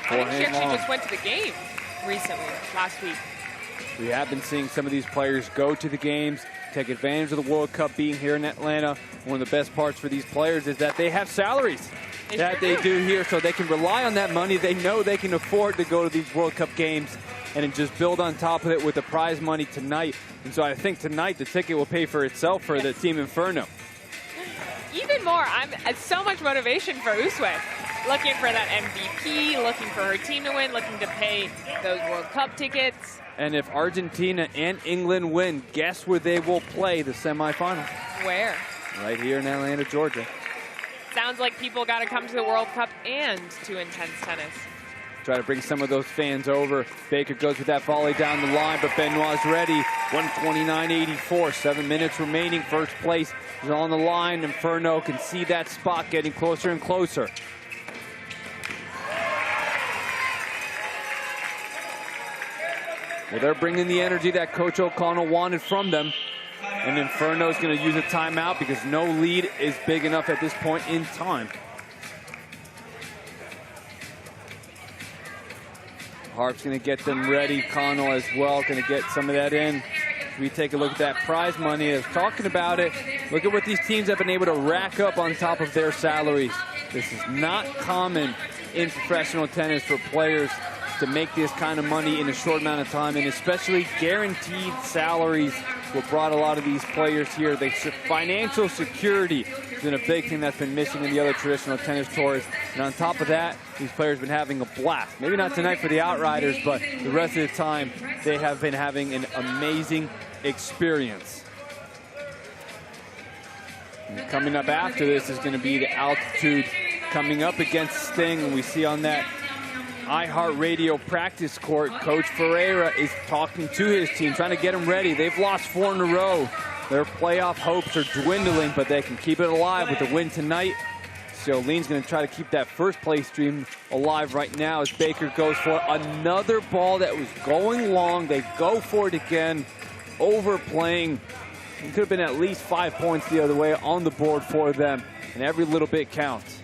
[SPEAKER 2] I think she actually just went to the game recently, last week.
[SPEAKER 1] We have been seeing some of these players go to the games, take advantage of the World Cup being here in Atlanta. One of the best parts for these players is that they have salaries that they do here, so they can rely on that money. They know they can afford to go to these World Cup games and then just build on top of it with the prize money tonight. And so I think tonight the ticket will pay for itself for the Team Inferno.
[SPEAKER 2] Even more, so much motivation for Uswe. Looking for that MVP, looking for her team to win, looking to pay those World Cup tickets.
[SPEAKER 1] And if Argentina and England win, guess where they will play the semifinal?
[SPEAKER 2] Where?
[SPEAKER 1] Right here in Atlanta, Georgia.
[SPEAKER 2] Sounds like people got to come to the World Cup and to Intense Tennis.
[SPEAKER 1] Try to bring some of those fans over. Baker goes with that volley down the line, but Benoit's ready. 129-84, 7 minutes remaining. First place is on the line. Inferno can see that spot getting closer and closer. Well, they're bringing the energy that Coach O'Connell wanted from them. And Inferno's going to use a timeout because no lead is big enough at this point in time. Harp's going to get them ready. Connell as well going to get some of that in. We take a look at that prize money. I was talking about it. Look at what these teams have been able to rack up on top of their salaries. This is not common in professional tennis for players to make this kind of money in a short amount of time, and especially guaranteed salaries what brought a lot of these players here. Financial security has been a big thing that's been missing in the other traditional tennis tours. And on top of that, these players have been having a blast. Maybe not tonight for the Outriders, but the rest of the time, they have been having an amazing experience. And coming up after this is going to be the Altitude coming up against Sting, and we see on that iHeartRadio practice court, Coach Ferreira is talking to his team, trying to get them ready. They've lost 4 in a row. Their playoff hopes are dwindling, but they can keep it alive with the win tonight. Jolene's going to try to keep that first place stream alive right now as Baker goes for another ball that was going long. They go for it again, overplaying. It could have been at least 5 points the other way on the board for them, and every little bit counts.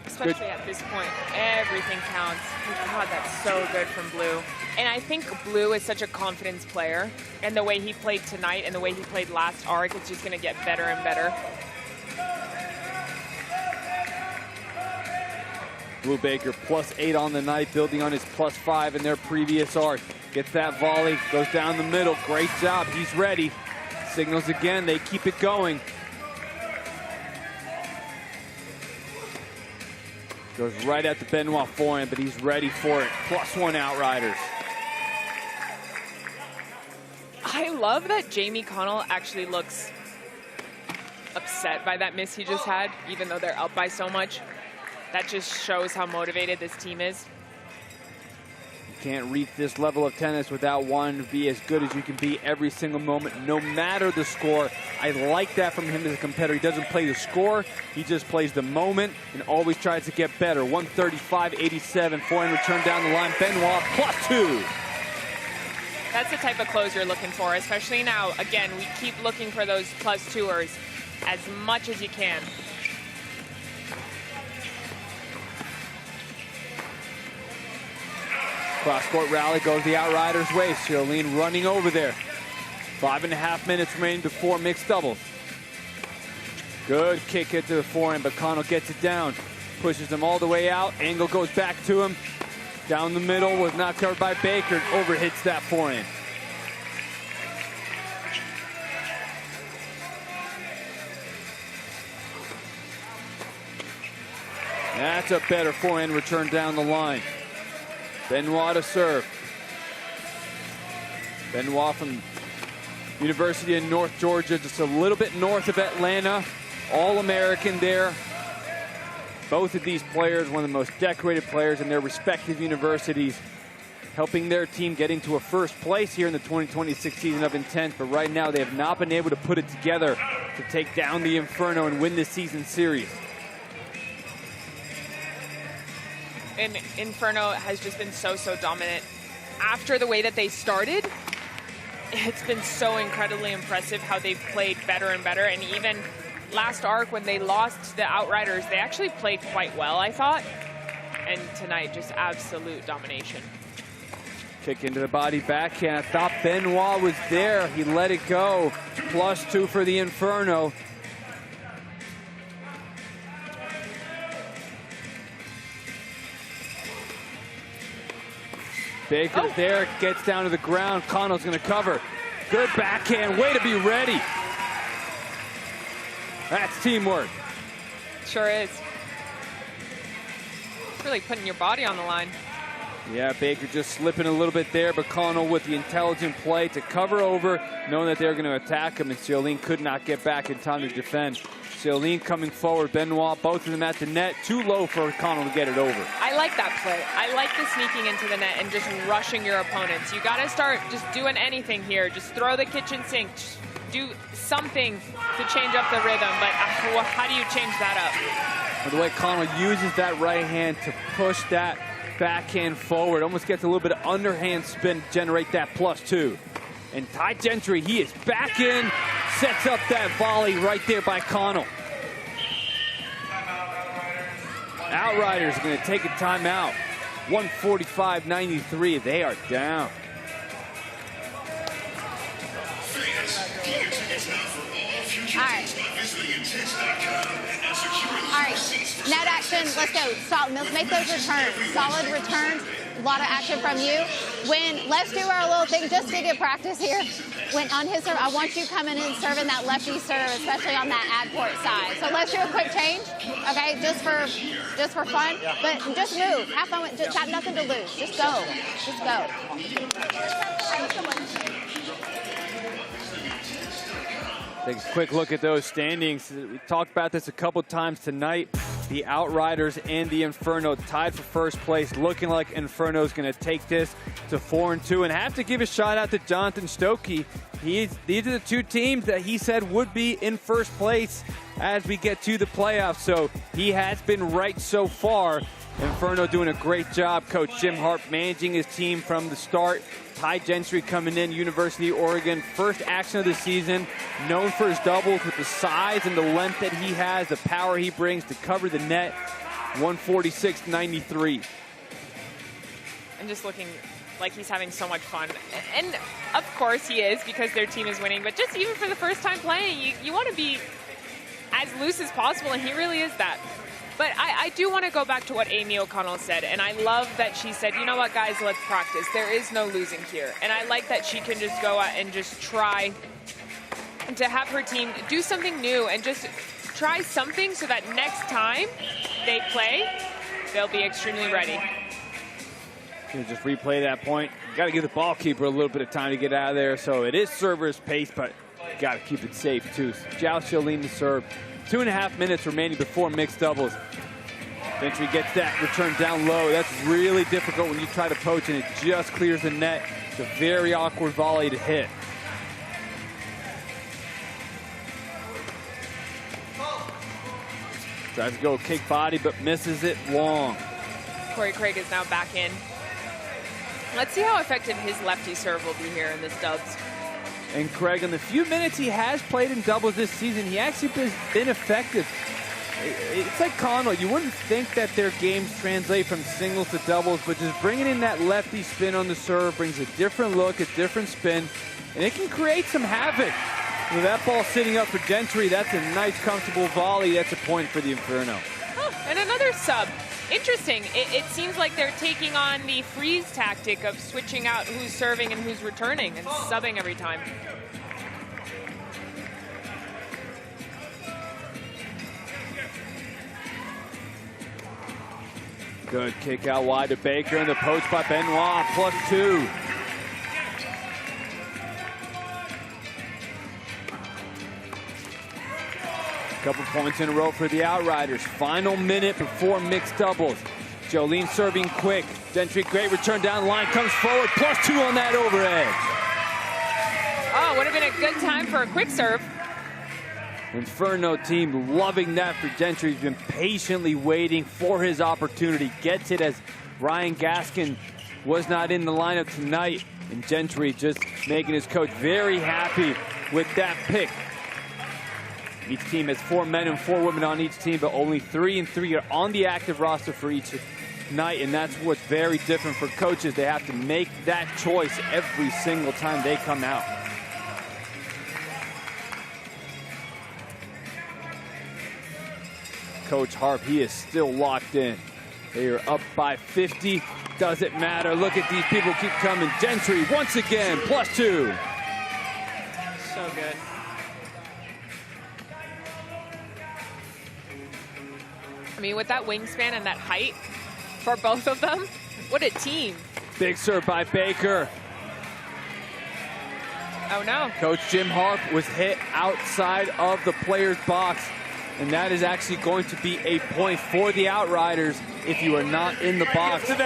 [SPEAKER 2] Especially at this point, everything counts. Oh God, that's so good from Blue. And I think Blue is such a confidence player, and the way he played tonight and the way he played last arc, it's just going to get better and better.
[SPEAKER 1] Blue Baker +8 on the night, building on his +5 in their previous arc. Gets that volley, goes down the middle. Great job, he's ready. Signals again, they keep it going. Goes right at the Benoit forehand, but he's ready for it. +1 Outriders.
[SPEAKER 2] I love that Jamie Connell actually looks upset by that miss he just had, even though they're up by so much. That just shows how motivated this team is.
[SPEAKER 1] You can't reach this level of tennis without wanting to be as good as you can be every single moment, no matter the score. I like that from him as a competitor. He doesn't play the score, he just plays the moment and always tries to get better. 135-87, forehand return down the line. Benoit +2.
[SPEAKER 2] That's the type of close you're looking for, especially now. Again, we keep looking for those +2ers as much as you can.
[SPEAKER 1] Cross-court rally goes the Outriders' way. Jolene running over there. 5.5 minutes remaining before mixed doubles. Good kick into the forehand, but Connell gets it down. Pushes him all the way out. Angle goes back to him. Down the middle was not covered by Baker. Overhits that forehand. That's a better forehand return down the line. Benoit to serve. Benoit from University of North Georgia, just a little bit north of Atlanta. All-American there. Both of these players, one of the most decorated players in their respective universities, helping their team get into a first place here in the 2026 season of Intense, but right now they have not been able to put it together to take down the Inferno and win this season series.
[SPEAKER 2] And Inferno has just been so dominant. After the way that they started, it's been so incredibly impressive how they've played better and better. And even last arc, when they lost to the Outriders, they actually played quite well, I thought. And tonight, just absolute domination.
[SPEAKER 1] Kick into the body backhand. I thought Benoit was there. He let it go. +2 for the Inferno. Baker there, gets down to the ground. Connell's going to cover. Good backhand. Way to be ready. That's teamwork.
[SPEAKER 2] Sure is. Really putting your body on the line.
[SPEAKER 1] Yeah, Baker just slipping a little bit there, but Connell with the intelligent play to cover over, knowing that they're going to attack him, and Ciolin could not get back in time to defend. Ciolin coming forward, Benoit, both of them at the net. Too low for Connell to get it over.
[SPEAKER 2] I like that play. I like the sneaking into the net and just rushing your opponents. You got to start just doing anything here. Just throw the kitchen sink. Just do something to change up the rhythm, but how do you change that up?
[SPEAKER 1] Well, the way Connell uses that right hand to push that backhand forward, almost gets a little bit of underhand spin to generate that +2. And Ty Gentry, he is back in, sets up that volley right there by Connell. Outriders are going to take a timeout. 145-93, they are down.
[SPEAKER 20] All right. All right, net action, let's go. Make those returns, solid returns. A lot of action from you. Let's do our little thing just to get practice here. When on his serve, I want you coming in serving that lefty serve, especially on that ad court side. So let's do a quick change, okay? Just for fun, but just move. Have fun. Just got nothing to lose. Just go. Just go.
[SPEAKER 1] Take a quick look at those standings. We talked about this a couple times tonight. The Outriders and the Inferno tied for first place, looking like Inferno's going to take this to 4-2. And have to give a shout out to Jonathan Stokey. These are the two teams that he said would be in first place as we get to the playoffs. So he has been right so far. Inferno doing a great job. Coach Jim Harp managing his team from the start. Ty Gentry coming in, University of Oregon, first action of the season, known for his doubles with the size and the length that he has, the power he brings to cover the net. 146-93.
[SPEAKER 2] And just looking like he's having so much fun. And of course he is, because their team is winning, but just even for the first time playing, you want to be as loose as possible, and he really is that. But I do want to go back to what Amy O'Connell said, and I love that she said, you know what, guys, let's practice. There is no losing here. And I like that she can just go out and just try to have her team do something new and just try something so that next time they play, they'll be extremely ready.
[SPEAKER 1] Just replay that point. Got to give the ball keeper a little bit of time to get out of there. So it is server's pace, but you got to keep it safe, too. Zhao Ciolin to serve. 2.5 minutes remaining before mixed doubles. Gentry gets that return down low. That's really difficult when you try to poach and it just clears the net. It's a very awkward volley to hit. Tries to go kick body, but misses it long.
[SPEAKER 2] Corey Craig is now back in. Let's see how effective his lefty serve will be here in this dubs.
[SPEAKER 1] And Craig, in the few minutes he has played in doubles this season, he actually has been effective. It's like Connell. You wouldn't think that their games translate from singles to doubles, but just bringing in that lefty spin on the serve brings a different look, a different spin, and it can create some havoc. With that ball sitting up for Gentry, that's a nice, comfortable volley. That's a point for the Inferno.
[SPEAKER 2] Oh, and another sub. Interesting. It seems like they're taking on the freeze tactic of switching out who's serving and who's returning and subbing every time.
[SPEAKER 1] Good kick out wide to Baker, and the post by Benoit, +2. Couple points in a row for the Outriders. Final minute before mixed doubles. Jolene serving quick. Gentry, great return down the line, comes forward, +2 on that overhead.
[SPEAKER 2] Oh, would have been a good time for a quick serve.
[SPEAKER 1] Inferno team loving that for Gentry. He's been patiently waiting for his opportunity. Gets it as Ryan Gaskin was not in the lineup tonight. And Gentry just making his coach very happy with that pick. Each team has 4 men and 4 women on each team, but only 3 and 3 are on the active roster for each night. And that's what's very different for coaches. They have to make that choice every single time they come out. Coach Harp, he is still locked in. They are up by 50. Doesn't matter. Look at these people keep coming. Gentry once again, +2.
[SPEAKER 2] So good. I mean, with that wingspan and that height for both of them, what a team.
[SPEAKER 1] Big serve by Baker.
[SPEAKER 2] Oh no.
[SPEAKER 1] Coach Jim Harp was hit outside of the player's box. And that is actually going to be a point for the Outriders. If you are not in the box, you do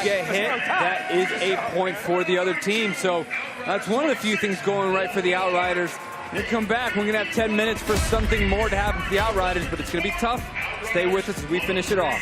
[SPEAKER 1] get hit. That is a point for the other team. So that's one of the few things going right for the Outriders. When we come back, we're going to have 10 minutes for something more to happen for the Outriders, but it's going to be tough. Stay with us as we finish it off.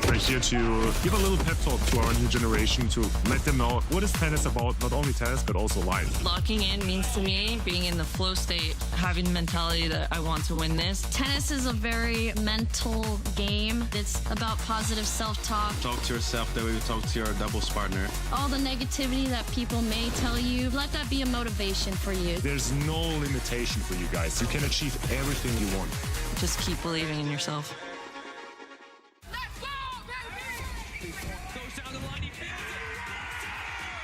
[SPEAKER 8] We're here to give a little pep talk to our new generation, to let them know what is tennis about, not only tennis, but also life.
[SPEAKER 10] Locking in means to me being in the flow state, having the mentality that I want to win this. Tennis is a very mental game. It's about positive self-talk.
[SPEAKER 12] Talk to yourself the way you talk to your doubles partner.
[SPEAKER 10] All the negativity that people may tell you, let that be a motivation for you.
[SPEAKER 8] There's no limitation for you guys. You can achieve everything you want.
[SPEAKER 10] Just keep believing in yourself.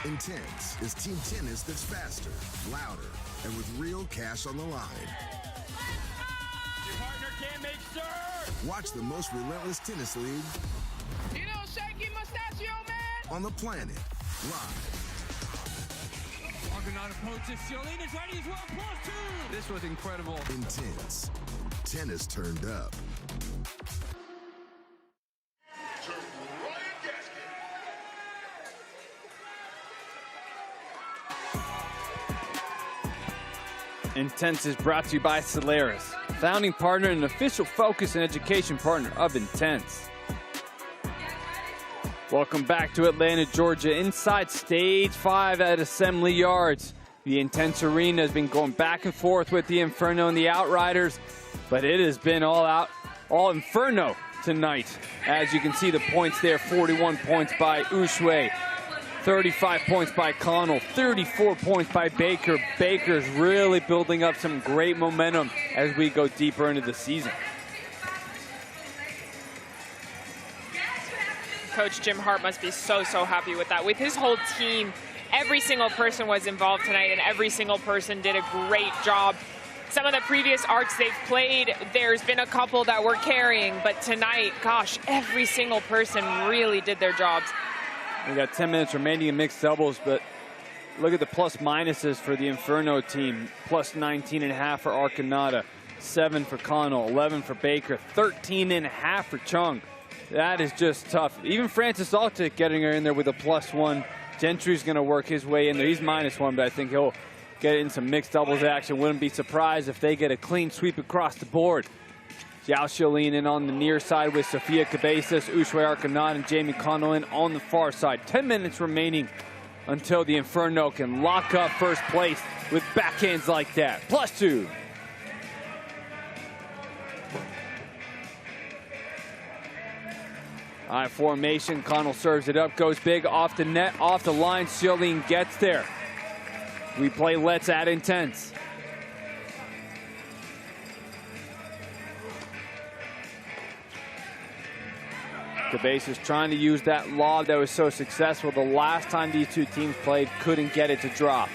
[SPEAKER 11] Intense is team tennis that's faster, louder, and with real cash on the line.
[SPEAKER 6] Your partner can't make serve.
[SPEAKER 11] Watch the most relentless tennis league
[SPEAKER 6] shaky mustachio man
[SPEAKER 11] on the planet live.
[SPEAKER 6] Jolene is ready as well, +2.
[SPEAKER 12] This was incredible.
[SPEAKER 11] Intense. Tennis turned up.
[SPEAKER 1] Intense is brought to you by Solaris, founding partner and official focus and education partner of Intense. Welcome back to Atlanta, Georgia, inside Stage 5 at Assembly Yards. The Intense Arena has been going back and forth with the Inferno and the Outriders, but it has been all Inferno tonight. As you can see the points there, 41 points by Ushue. 35 points by Connell, 34 points by Baker. Baker's really building up some great momentum as we go deeper into the season.
[SPEAKER 2] Coach Jim Hart must be so happy with that. With his whole team, every single person was involved tonight, and every single person did a great job. Some of the previous arcs they've played, there's been a couple that were carrying, but tonight, gosh, every single person really did their jobs.
[SPEAKER 1] We got 10 minutes remaining in mixed doubles, but look at the plus minuses for the Inferno team. Plus 19.5 for Arcanata, 7 for Connell, 11 for Baker, 13.5 for Chung. That is just tough. Even Francis Altic getting her in there with a +1. Gentry's going to work his way in there. He's -1, but I think he'll get in some mixed doubles action. Wouldn't be surprised if they get a clean sweep across the board. Xiao Xiaolin in on the near side with Sofia Cabezas, Ushue Arcanat, and Jamie Connell in on the far side. 10 minutes remaining until the Inferno can lock up first place with backhands like that. +2. All right, formation. Connell serves it up, goes big off the net, off the line. Xiaolin gets there. We play Let's Add Intense. Cabezas trying to use that lob that was so successful the last time these two teams played, couldn't get it to drop.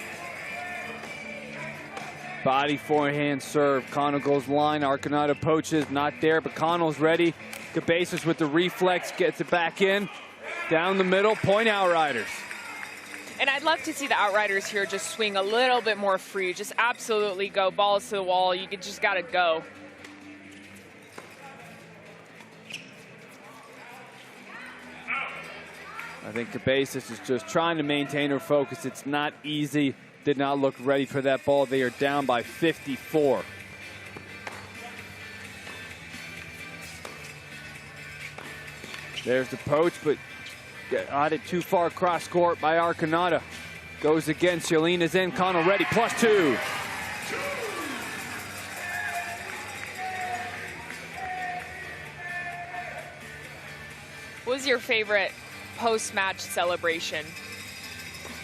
[SPEAKER 1] Body forehand serve. Connell goes line. Arconada poaches. Not there, but Connell's ready. Cabezas with the reflex gets it back in. Down the middle. Point Outriders.
[SPEAKER 2] And I'd love to see the Outriders here just swing a little bit more free. Just absolutely go. Balls to the wall. You just got to go.
[SPEAKER 1] I think Cabezas is just trying to maintain her focus. It's not easy. Did not look ready for that ball. They are down by 54. There's the poach, but got it too far cross court by Arconada. Goes again. Charlene is in. Connell ready. +2.
[SPEAKER 2] What was your favorite post-match celebration?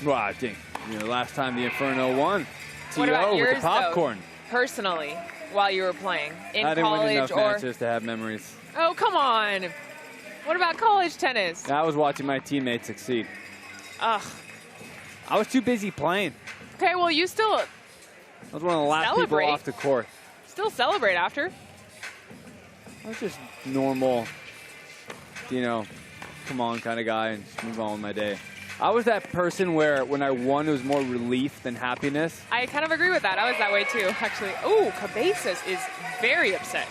[SPEAKER 1] Well, I think, last time the Inferno won,
[SPEAKER 2] What about
[SPEAKER 1] TO
[SPEAKER 2] yours,
[SPEAKER 1] with the popcorn.
[SPEAKER 2] though, personally, while you were playing in
[SPEAKER 1] I didn't
[SPEAKER 2] college
[SPEAKER 1] win enough
[SPEAKER 2] or?
[SPEAKER 1] matches to have memories.
[SPEAKER 2] Oh, come on! What about college tennis?
[SPEAKER 1] I was watching my teammates succeed.
[SPEAKER 2] Ugh.
[SPEAKER 1] I was too busy playing.
[SPEAKER 2] Okay, well, you still
[SPEAKER 1] I was one of the last
[SPEAKER 2] celebrate.
[SPEAKER 1] people off the court.
[SPEAKER 2] Still celebrate after.
[SPEAKER 1] I was just normal, come on kind of guy and just move on with my day. I was that person where when I won, it was more relief than happiness.
[SPEAKER 2] I kind of agree with that. I was that way too, actually. Oh, Cabezas is very upset.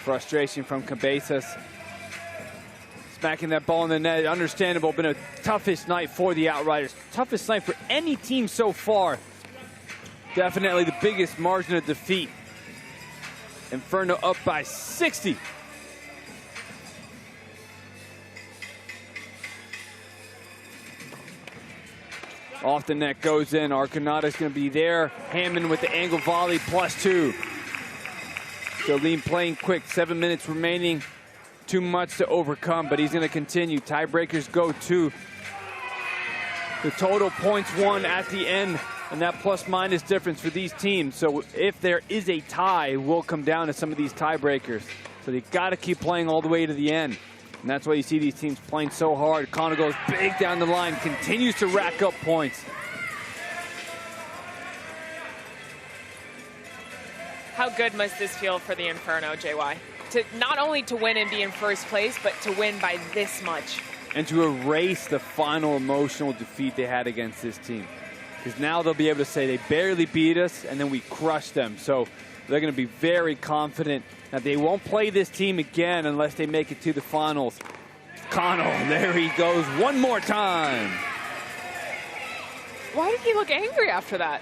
[SPEAKER 1] Frustration from Cabezas. Smacking that ball in the net, understandable. Been a toughest night for the Outriders. Toughest night for any team so far. Definitely the biggest margin of defeat. Inferno up by 60. Off the net goes in. Arconada's going to be there. Hammond with the angle volley, +2. Jolene playing quick. 7 minutes remaining. Too much to overcome, but he's going to continue. Tiebreakers go to the total points won at the end, and that plus-minus difference for these teams. So if there is a tie, it will come down to some of these tiebreakers. So they got to keep playing all the way to the end. And that's why you see these teams playing so hard. Connor goes big down the line, continues to rack up points.
[SPEAKER 2] How good must this feel for the Inferno, JY? To not only to win and be in first place, but to win by this much.
[SPEAKER 1] And to erase the final emotional defeat they had against this team. Because now they'll be able to say they barely beat us and then we crushed them. So they're going to be very confident that they won't play this team again unless they make it to the finals. Connell, there he goes one more time.
[SPEAKER 2] Why did he look angry after that?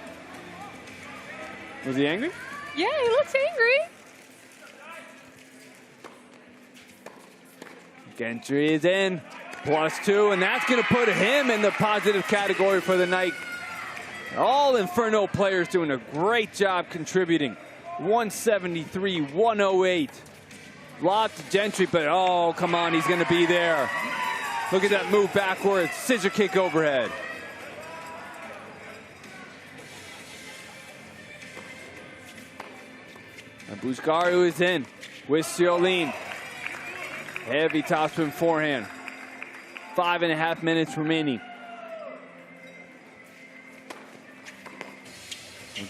[SPEAKER 1] Was he angry?
[SPEAKER 2] Yeah, he looks angry.
[SPEAKER 1] Gentry is in, +2, and that's going to put him in the positive category for the night. All Inferno players doing a great job contributing. 173, 108. Lob to Gentry, but oh, come on, he's going to be there. Look at that move backwards, scissor kick overhead. And Buzgaru is in with Ciolin. Heavy topspin forehand. 5.5 minutes remaining.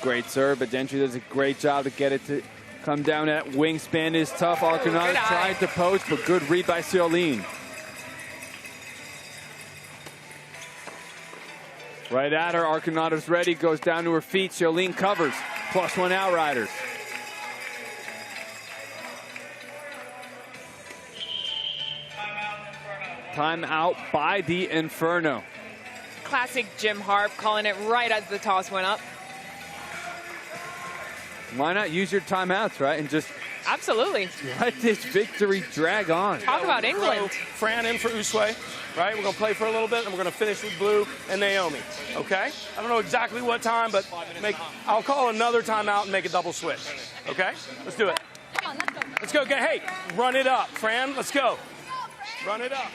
[SPEAKER 1] Great serve, but Gentry does a great job to get it to come down. At wingspan is tough. Arconada tried to post, but good read by Ciolin. Right at her, Arconada's ready, goes down to her feet. Ciolin covers, +1 Outriders. Timeout by the Inferno.
[SPEAKER 2] Classic Jim Harp, calling it right as the toss went up.
[SPEAKER 1] Why not use your timeouts, right? And just
[SPEAKER 2] absolutely
[SPEAKER 1] let this victory drag on.
[SPEAKER 2] Talk about England.
[SPEAKER 22] Fran in for Uswe, right? We're going to play for a little bit, and we're going to finish with Blue and Naomi, okay? I don't know exactly what time, but I'll call another timeout and make a double switch, okay? Let's do it. Let's go. Hey, run it up, Fran. Let's go. Run it up.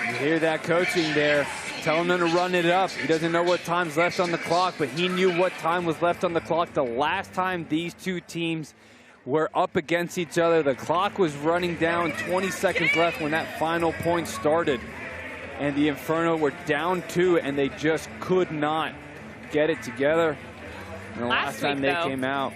[SPEAKER 1] You hear that coaching there, telling him to run it up. He doesn't know what time's left on the clock, but he knew what time was left on the clock the last time these two teams were up against each other. The clock was running down, 20 seconds left when that final point started. And the Inferno were down 2, and they just could not get it together. And the last time they came out.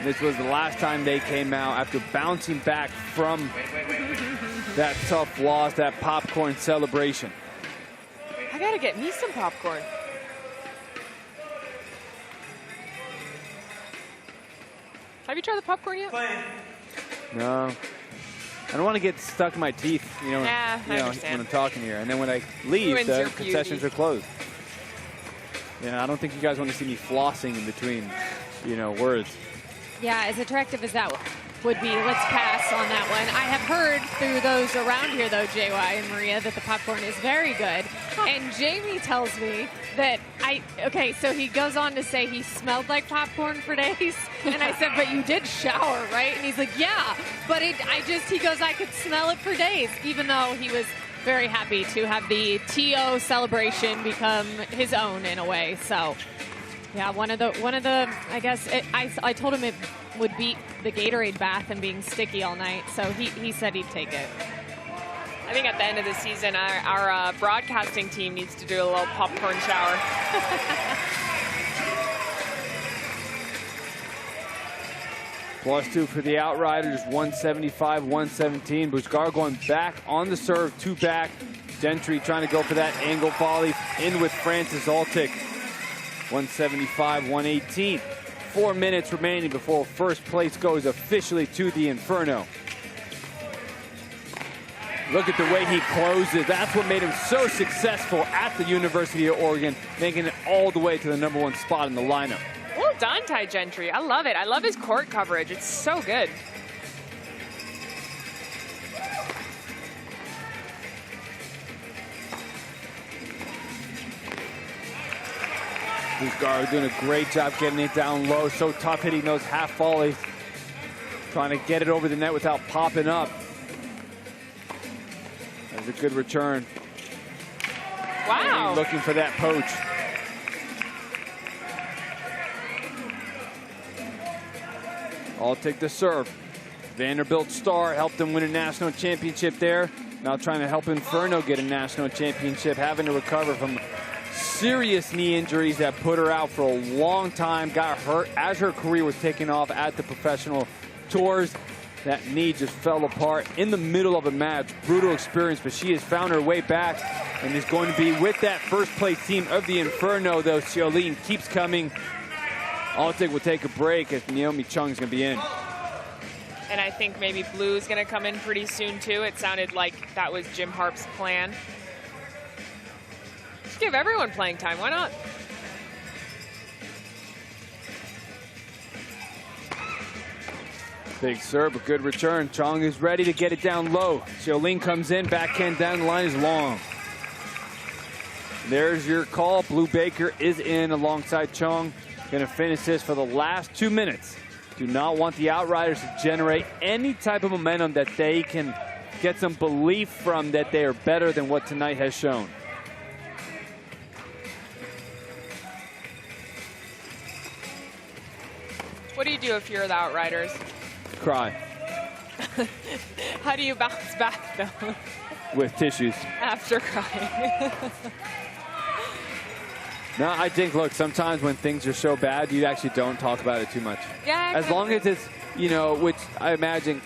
[SPEAKER 1] This was the last time they came out after bouncing back from that tough loss, that popcorn celebration.
[SPEAKER 2] I gotta get me some popcorn. Have you tried the popcorn yet?
[SPEAKER 1] No. I don't want to get stuck in my teeth, you know,
[SPEAKER 2] I
[SPEAKER 1] when I'm talking here. And then when I leave,
[SPEAKER 2] Ruins
[SPEAKER 1] the
[SPEAKER 2] your
[SPEAKER 1] concessions
[SPEAKER 2] beauty.
[SPEAKER 1] are closed. Yeah, I don't think you guys want to see me flossing in between, you know, words.
[SPEAKER 7] Yeah, as attractive as that would be, let's pass on that one. I have heard through those around here, though, JY and Maria, that the popcorn is very good. And Jamie tells me that okay, so he goes on to say he smelled like popcorn for days. And I said, but you did shower, right? And he's like, yeah, but he goes, I could smell it for days, even though he was very happy to have the TO celebration become his own in a way. So, yeah, one of the, I guess, I told him it would beat the Gatorade bath and being sticky all night. So he said he'd take it.
[SPEAKER 2] I think at the end of the season, our broadcasting team needs to do a little popcorn shower.
[SPEAKER 1] +2 for the Outriders, 175-117. Buzgar going back on the serve, 2 back. Gentry trying to go for that angle volley in with Francis Altic. 175-118. 4 minutes remaining before first place goes officially to the Inferno. Look at the way he closes. That's what made him so successful at the University of Oregon, making it all the way to the #1 spot in the lineup.
[SPEAKER 2] Well done, Ty Gentry. I love it. I love his court coverage. It's so good.
[SPEAKER 1] Buzgar doing a great job getting it down low. So tough hitting those half volleys. Trying to get it over the net without popping up. That was a good return.
[SPEAKER 2] Wow.
[SPEAKER 1] Looking for that poach. I'll take the serve. Vanderbilt star helped them win a national championship there. Now trying to help Inferno get a national championship, having to recover from serious knee injuries that put her out for a long time. Got hurt as her career was taking off at the professional tours. That knee just fell apart in the middle of a match. Brutal experience, but she has found her way back and is going to be with that first place team of the Inferno, though Xiaolin keeps coming. Altic will take a break as Naomi Chung is going to be in.
[SPEAKER 2] And I think maybe Blue's going to come in pretty soon, too. It sounded like that was Jim Harp's plan. Just give everyone playing time. Why not?
[SPEAKER 1] Big serve, a good return. Chong is ready to get it down low. Xiaolin comes in, backhand down the line is long. There's your call. Blue Baker is in alongside Chong. Going to finish this for the last 2 minutes. Do not want the Outriders to generate any type of momentum that they can get some belief from that they are better than what tonight has shown.
[SPEAKER 2] What do you do if you're the Outriders?
[SPEAKER 1] Cry.
[SPEAKER 2] How do you bounce back, though?
[SPEAKER 1] With tissues.
[SPEAKER 2] After crying.
[SPEAKER 1] No, I think, look, sometimes when things are so bad, you actually don't talk about it too much.
[SPEAKER 2] Yeah.
[SPEAKER 1] As long as it's, you know, which I imagine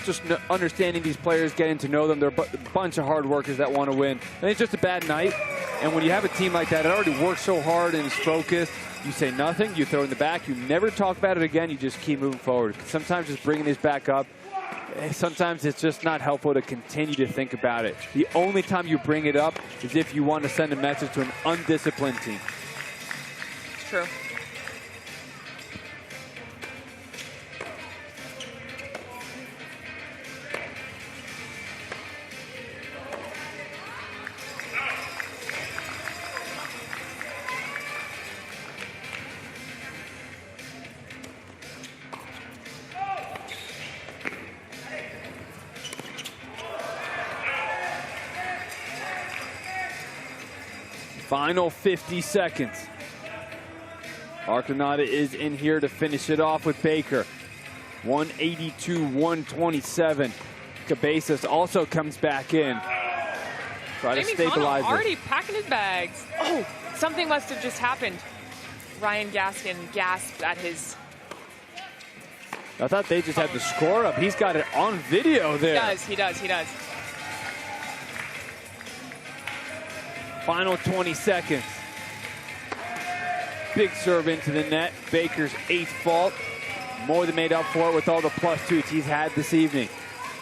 [SPEAKER 1] just understanding these players, getting to know them, they're a bunch of hard workers that want to win. And it's just a bad night. And when you have a team like that, it already works so hard and is focused, you say nothing, you throw it in the back, you never talk about it again, you just keep moving forward. Sometimes just bringing this back up, sometimes it's just not helpful to continue to think about it. The only time you bring it up is if you want to send a message to an undisciplined team.
[SPEAKER 2] It's true.
[SPEAKER 1] Final 50 seconds. Arconada is in here to finish it off with Baker. 182-127. Cabezas also comes back in. Try to stabilize it.
[SPEAKER 2] Already packing his bags. Oh, something must have just happened. Ryan Gaskin gasped at his...
[SPEAKER 1] I thought they just had the score up. He's got it on video there.
[SPEAKER 2] He does.
[SPEAKER 1] Final 20 seconds. Big serve into the net. Baker's 8th fault. More than made up for it with all the +2s he's had this evening.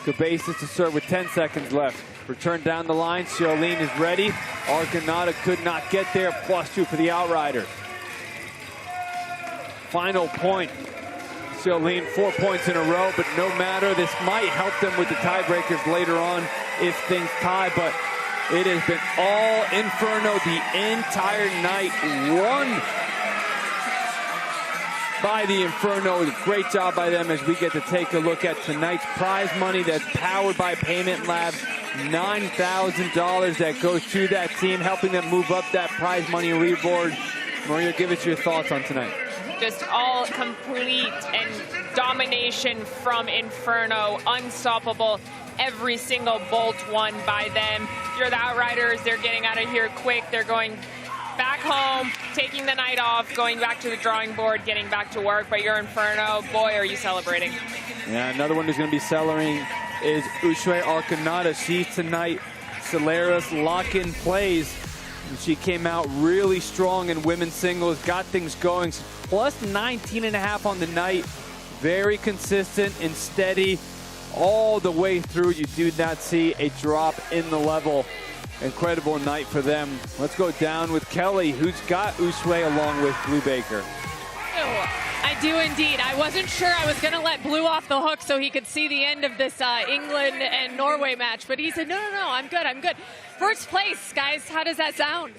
[SPEAKER 1] Cabezas to serve with 10 seconds left. Return down the line. Xiaolin is ready. Arconada could not get there. +2 for the Outriders. Final point. Xiaolin 4 points in a row, but no matter. This might help them with the tiebreakers later on if things tie, but it has been all Inferno the entire night. Won by the Inferno. Great job by them as we get to take a look at tonight's prize money that's powered by Payment Labs. $9,000 that goes to that team, helping them move up that prize money leaderboard. Maria, give us your thoughts on tonight.
[SPEAKER 2] Just all complete and domination from Inferno. Unstoppable. Every single bolt won by them. You're the Outriders. They're getting out of here quick. They're going back home, taking the night off, going back to the drawing board, getting back to work. But you're Inferno. Boy, are you celebrating.
[SPEAKER 1] Yeah, another one who's going to be celebrating is Ushuaia Arconada. She's tonight Solaris lock-in plays. And she came out really strong in women's singles, got things going. Plus 19.5 on the night. Very consistent and steady all the way through. You do not see a drop in the level. Incredible night for them. Let's go down with Kelly, who's got Ushuaia along with Blue Baker.
[SPEAKER 7] I do indeed. I wasn't sure I was going to let Blue off the hook so he could see the end of this England and Norway match, but he said, no, I'm good. First place, guys. How does that sound?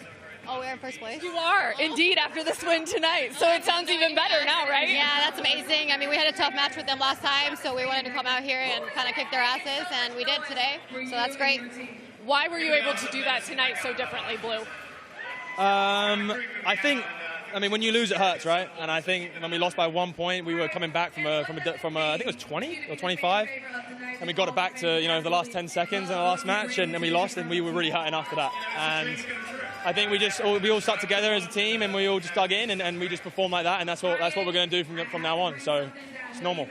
[SPEAKER 20] Oh, we're in first place?
[SPEAKER 7] You are, indeed, after this win tonight. So it sounds even better now, right?
[SPEAKER 20] Yeah, that's amazing. I mean, we had a tough match with them last time, so we wanted to come out here and kind of kick their asses, and we did today. So that's great.
[SPEAKER 7] Why were you able to do that tonight so differently, Blue?
[SPEAKER 3] I think, when you lose, it hurts, right? And I think when we lost by 1 point, we were coming back from I think it was 20 or 25, and we got it back to the last 10 seconds in the last match, and then we lost, and we were really hurting after that. And I think we all stuck together as a team, and we all just dug in, and we just performed like that, and that's what we're going to do from now on. So it's normal.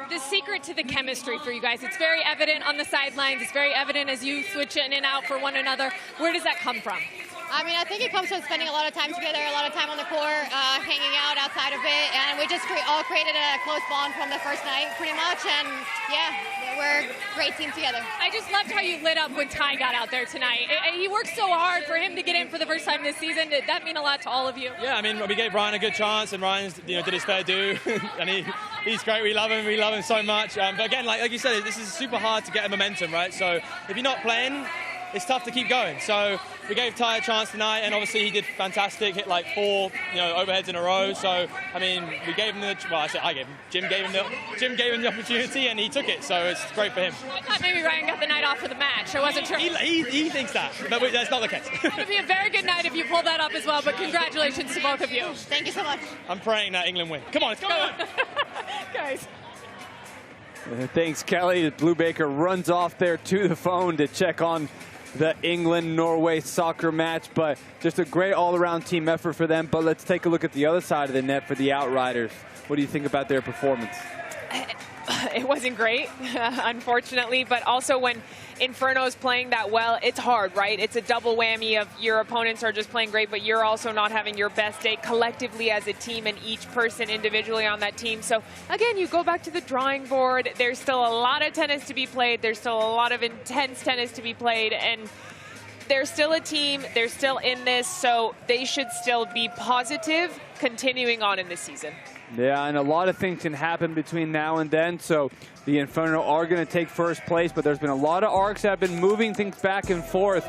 [SPEAKER 7] The secret to the chemistry for you guys, it's very evident on the sidelines. It's very evident as you switch in and out for one another. Where does that come from?
[SPEAKER 20] I mean, I think it comes from spending a lot of time together, a lot of time on the court, hanging out outside of it, and we just all created a close bond from the first night, pretty much, and yeah, we're a great team together.
[SPEAKER 7] I just loved how you lit up when Ty got out there tonight. He worked so hard for him to get in for the first time this season. Did that mean a lot to all of you?
[SPEAKER 3] Yeah, we gave Ryan a good chance, and Ryan did his fair due, and he's great. We love him so much. But again, like you said, this is super hard to get a momentum, right? So if you're not playing, it's tough to keep going. So we gave Ty a chance tonight, and obviously he did fantastic, hit like 4 overheads in a row. So we gave him I gave him. Jim gave him the opportunity, and he took it. So it's great for him.
[SPEAKER 7] I thought maybe Ryan got the night off for the match. I wasn't sure.
[SPEAKER 3] He thinks that, but that's not the case.
[SPEAKER 7] It'd be a very good night if you pulled that up as well. But congratulations to both of you.
[SPEAKER 20] Thank you so much.
[SPEAKER 3] I'm praying that England win. Come on,
[SPEAKER 7] guys.
[SPEAKER 1] Thanks, Kelly. Blue Baker runs off there to the phone to check on the England-Norway soccer match, but just a great all-around team effort for them. But let's take a look at the other side of the net for the Outriders. What do you think about their performance?
[SPEAKER 2] It wasn't great, unfortunately, but also when Inferno is playing that well, it's hard, right? It's a double whammy of your opponents are just playing great, but you're also not having your best day collectively as a team and each person individually on that team. So again, you go back to the drawing board. There's still a lot of tennis to be played. There's still a lot of intense tennis to be played, and they're still a team. They're still in this, so they should still be positive continuing on in this season.
[SPEAKER 1] Yeah, and a lot of things can happen between now and then. So the Inferno are going to take first place, but there's been a lot of arcs that have been moving things back and forth.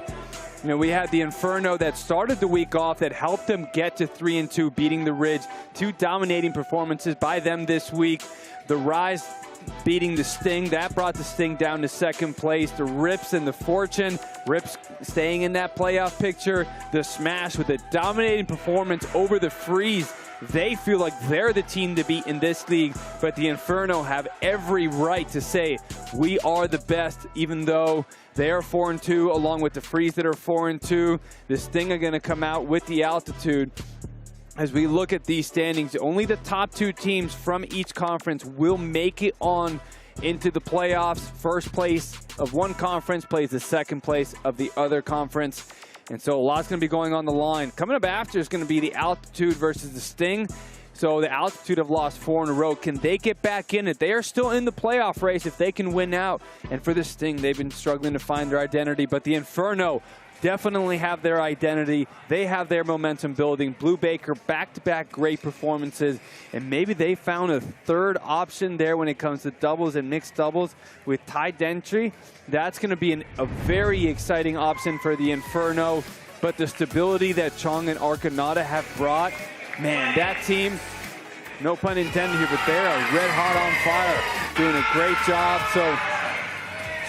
[SPEAKER 1] We had the Inferno that started the week off that helped them get to 3-2, beating the Ridge. 2 dominating performances by them this week. The Rise beating the Sting. That brought the Sting down to second place. The Rips and the Fortune. Rips staying in that playoff picture. The Smash with a dominating performance over the Freeze. They feel like they're the team to beat in this league, but the Inferno have every right to say, we are the best, even though they are 4-2, along with the Freeze that are 4-2. The Sting are going to come out with the altitude. As we look at these standings, only the top 2 teams from each conference will make it on into the playoffs. First place of one conference plays the second place of the other conference. And so a lot's going to be going on the line. Coming up after is going to be the Altitude versus the Sting. So the Altitude have lost 4 in a row. Can they get back in it? They are still in the playoff race if they can win out. And for the Sting, they've been struggling to find their identity. But the Inferno definitely have their identity. They have their momentum building. Blue Baker, back-to-back great performances. And maybe they found a third option there when it comes to doubles and mixed doubles with Ty Dentry. That's going to be a very exciting option for the Inferno. But the stability that Chong and Arcanata have brought, man, that team, no pun intended here, but they are red hot on fire, doing a great job. So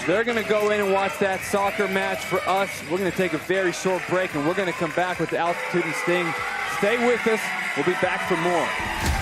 [SPEAKER 1] they're going to go in and watch that soccer match. For us, we're going to take a very short break, and we're going to come back with the Altitude and Sting. Stay with us. We'll be back for more.